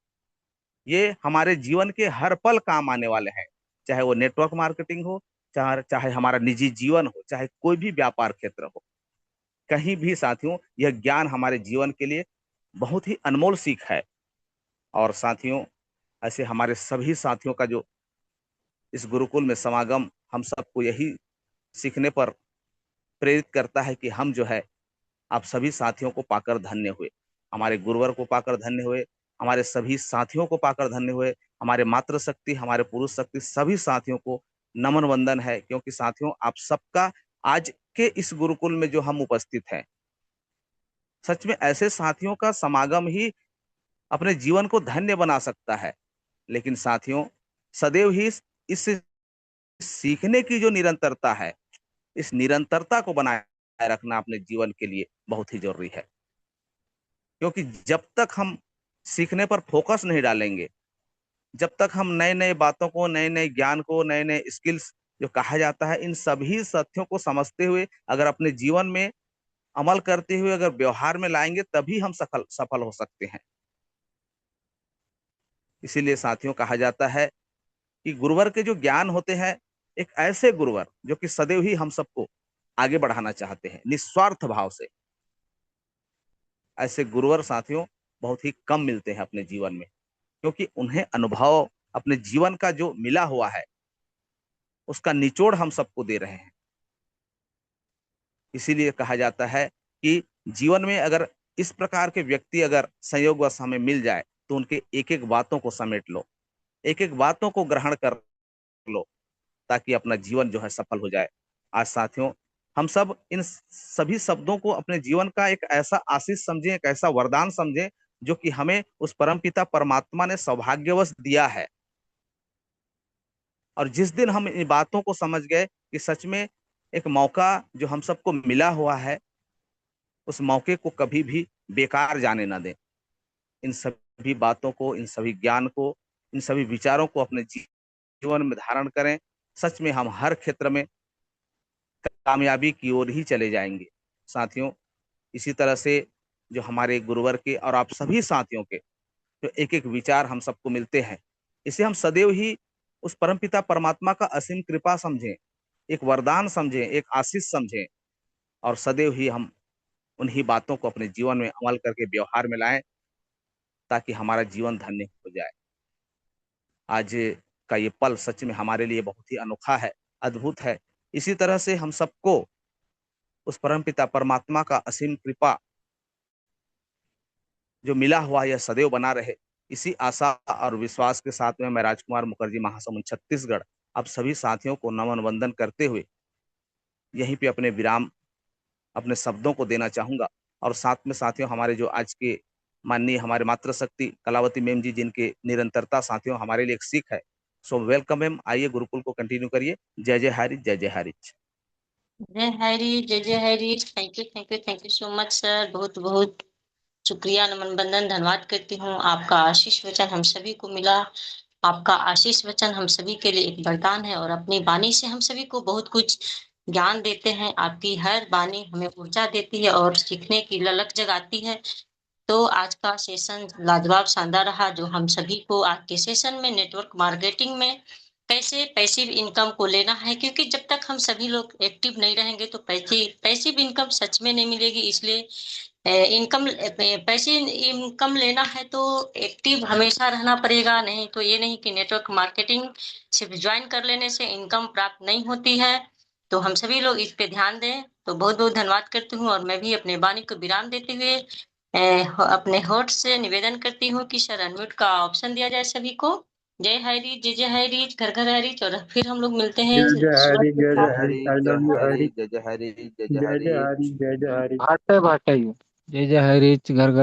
ये हमारे जीवन के हर पल काम आने वाले हैं। चाहे वो नेटवर्क मार्केटिंग हो, चाहे हमारा निजी जीवन हो, चाहे कोई भी व्यापार क्षेत्र हो, कहीं भी साथियों यह ज्ञान हमारे जीवन के लिए बहुत ही अनमोल सीख है। और साथियों, ऐसे हमारे सभी साथियों का जो इस गुरुकुल में समागम हम सबको यही सीखने पर प्रेरित करता है कि हम जो है आप सभी साथियों को पाकर धन्य हुए, हमारे गुरुवर को पाकर धन्य हुए, हमारे सभी साथियों को पाकर धन्य हुए, हमारे मातृशक्ति, हमारे पुरुष शक्ति, सभी साथियों को नमन वंदन है। क्योंकि साथियों, आप सबका आज के इस गुरुकुल में जो हम उपस्थित हैं, सच में ऐसे साथियों का समागम ही अपने जीवन को धन्य बना सकता है। लेकिन साथियों, सदैव ही इस सीखने की जो निरंतरता है, इस निरंतरता को बनाए रखना अपने जीवन के लिए बहुत ही जरूरी है। क्योंकि जब तक हम सीखने पर फोकस नहीं डालेंगे, जब तक हम नए नए बातों को, नए नए ज्ञान को, नए नए स्किल्स जो कहा जाता है, इन सभी तथ्यों को समझते हुए अगर अपने जीवन में अमल करते हुए अगर व्यवहार में लाएंगे, तभी हम सफल हो सकते हैं। इसीलिए साथियों, कहा जाता है कि गुरुवर के जो ज्ञान होते हैं, एक ऐसे गुरुवर जो कि सदैव ही हम सबको आगे बढ़ाना चाहते हैं निस्वार्थ भाव से, ऐसे गुरुवर साथियों बहुत ही कम मिलते हैं अपने जीवन में। क्योंकि उन्हें अनुभव अपने जीवन का जो मिला हुआ है, उसका निचोड़ हम सबको दे रहे हैं। इसीलिए कहा जाता है कि जीवन में अगर इस प्रकार के व्यक्ति अगर संयोगवश हमें मिल जाए, तो उनके एक एक बातों को समेट लो, एक एक बातों को ग्रहण कर लो, ताकि अपना जीवन जो है सफल हो जाए। आज साथियों, हम सब इन सभी शब्दों को अपने जीवन का एक ऐसा आशीष समझें, एक ऐसा वरदान समझें, जो कि हमें उस परमपिता परमात्मा ने सौभाग्यवश दिया है। और जिस दिन हम इन बातों को समझ गए कि सच में एक मौका जो हम सबको मिला हुआ है, उस मौके को कभी भी बेकार जाने ना दें। इन सभी बातों को, इन सभी ज्ञान को, इन सभी विचारों को अपने जीवन में धारण करें। सच में हम हर क्षेत्र में कामयाबी की ओर ही चले जाएंगे। साथियों, इसी तरह से जो हमारे गुरुवर के और आप सभी साथियों के जो एक एक विचार हम सबको मिलते हैं, इसे हम सदैव ही उस परमपिता परमात्मा का असीम कृपा समझें, एक वरदान समझें, एक आशीष समझें, और सदैव ही हम उन्हीं बातों को अपने जीवन में अमल करके व्यवहार में लाएं, ताकि हमारा जीवन धन्य हो जाए। आज का ये पल सच में हमारे लिए बहुत ही अनोखा है, अद्भुत है। इसी तरह से हम सबको उस परमपिता परमात्मा का असीम कृपा जो मिला हुआ यह सदैव बना रहे, इसी आशा और विश्वास के साथ में मैं राजकुमार मुखर्जी, महासमुंद छत्तीसगढ़, आप सभी साथियों को नमन वंदन करते हुए यहीं पे अपने विराम, अपने शब्दों को देना चाहूंगा। और साथ में साथियों, हमारे जो आज के माननीय हमारे मातृशक्ति कलावती मैम जी, जिनके निरंतरता साथियों हमारे लिए एक सीख है। सो वेलकम मैम, आइए गुरुकुल को कंटिन्यू करिए। जय जय हरि, जय जय हरि। जय हरी, जय जय Hari. Thank you, thank you, thank you so much sir. बहुत बहुत शुक्रिया, नमन बंदन, धन्यवाद करती हूँ। आपका आशीष वचन हम सभी को मिला। आपका आशीष वचन हम सभी के लिए एक वरदान है और अपनी वाणी से हम सभी को बहुत कुछ ज्ञान देते हैं। आपकी हर वाणी हमें ऊर्जा देती है और सीखने की ललक जगाती है। तो आज का सेशन लाजवाब शानदार रहा, जो हम सभी को आज के सेशन में नेटवर्क मार्केटिंग में कैसे पैसिव इनकम को लेना है, क्योंकि जब तक हम सभी लोग एक्टिव नहीं रहेंगे तो पैसिव इनकम सच में नहीं मिलेगी। इसलिए इनकम पैसिव इनकम लेना है तो एक्टिव हमेशा रहना पड़ेगा। नहीं तो ये नहीं कि नेटवर्क मार्केटिंग सिर्फ ज्वाइन कर लेने से इनकम प्राप्त नहीं होती है। तो हम सभी लोग इस पे ध्यान दें। तो बहुत बहुत धन्यवाद करती हूँ और मैं भी अपने वाणी को विराम देते हुए अपने होस्ट से निवेदन करती हूँ कि सर अनम्यूट का ऑप्शन दिया जाए सभी को। जय हरी, जय जय हरी, घर घर हरी। और फिर हम लोग मिलते हैं जय जय सुबह हरि, के जय जय जय साथ। हरि, हरि, आई जय लव यू हरि, हरि। जय जय हरि, जय जय जय जय हरि। हरि, जय जय हरि। भाटे भाटे जय जय हरि घर घर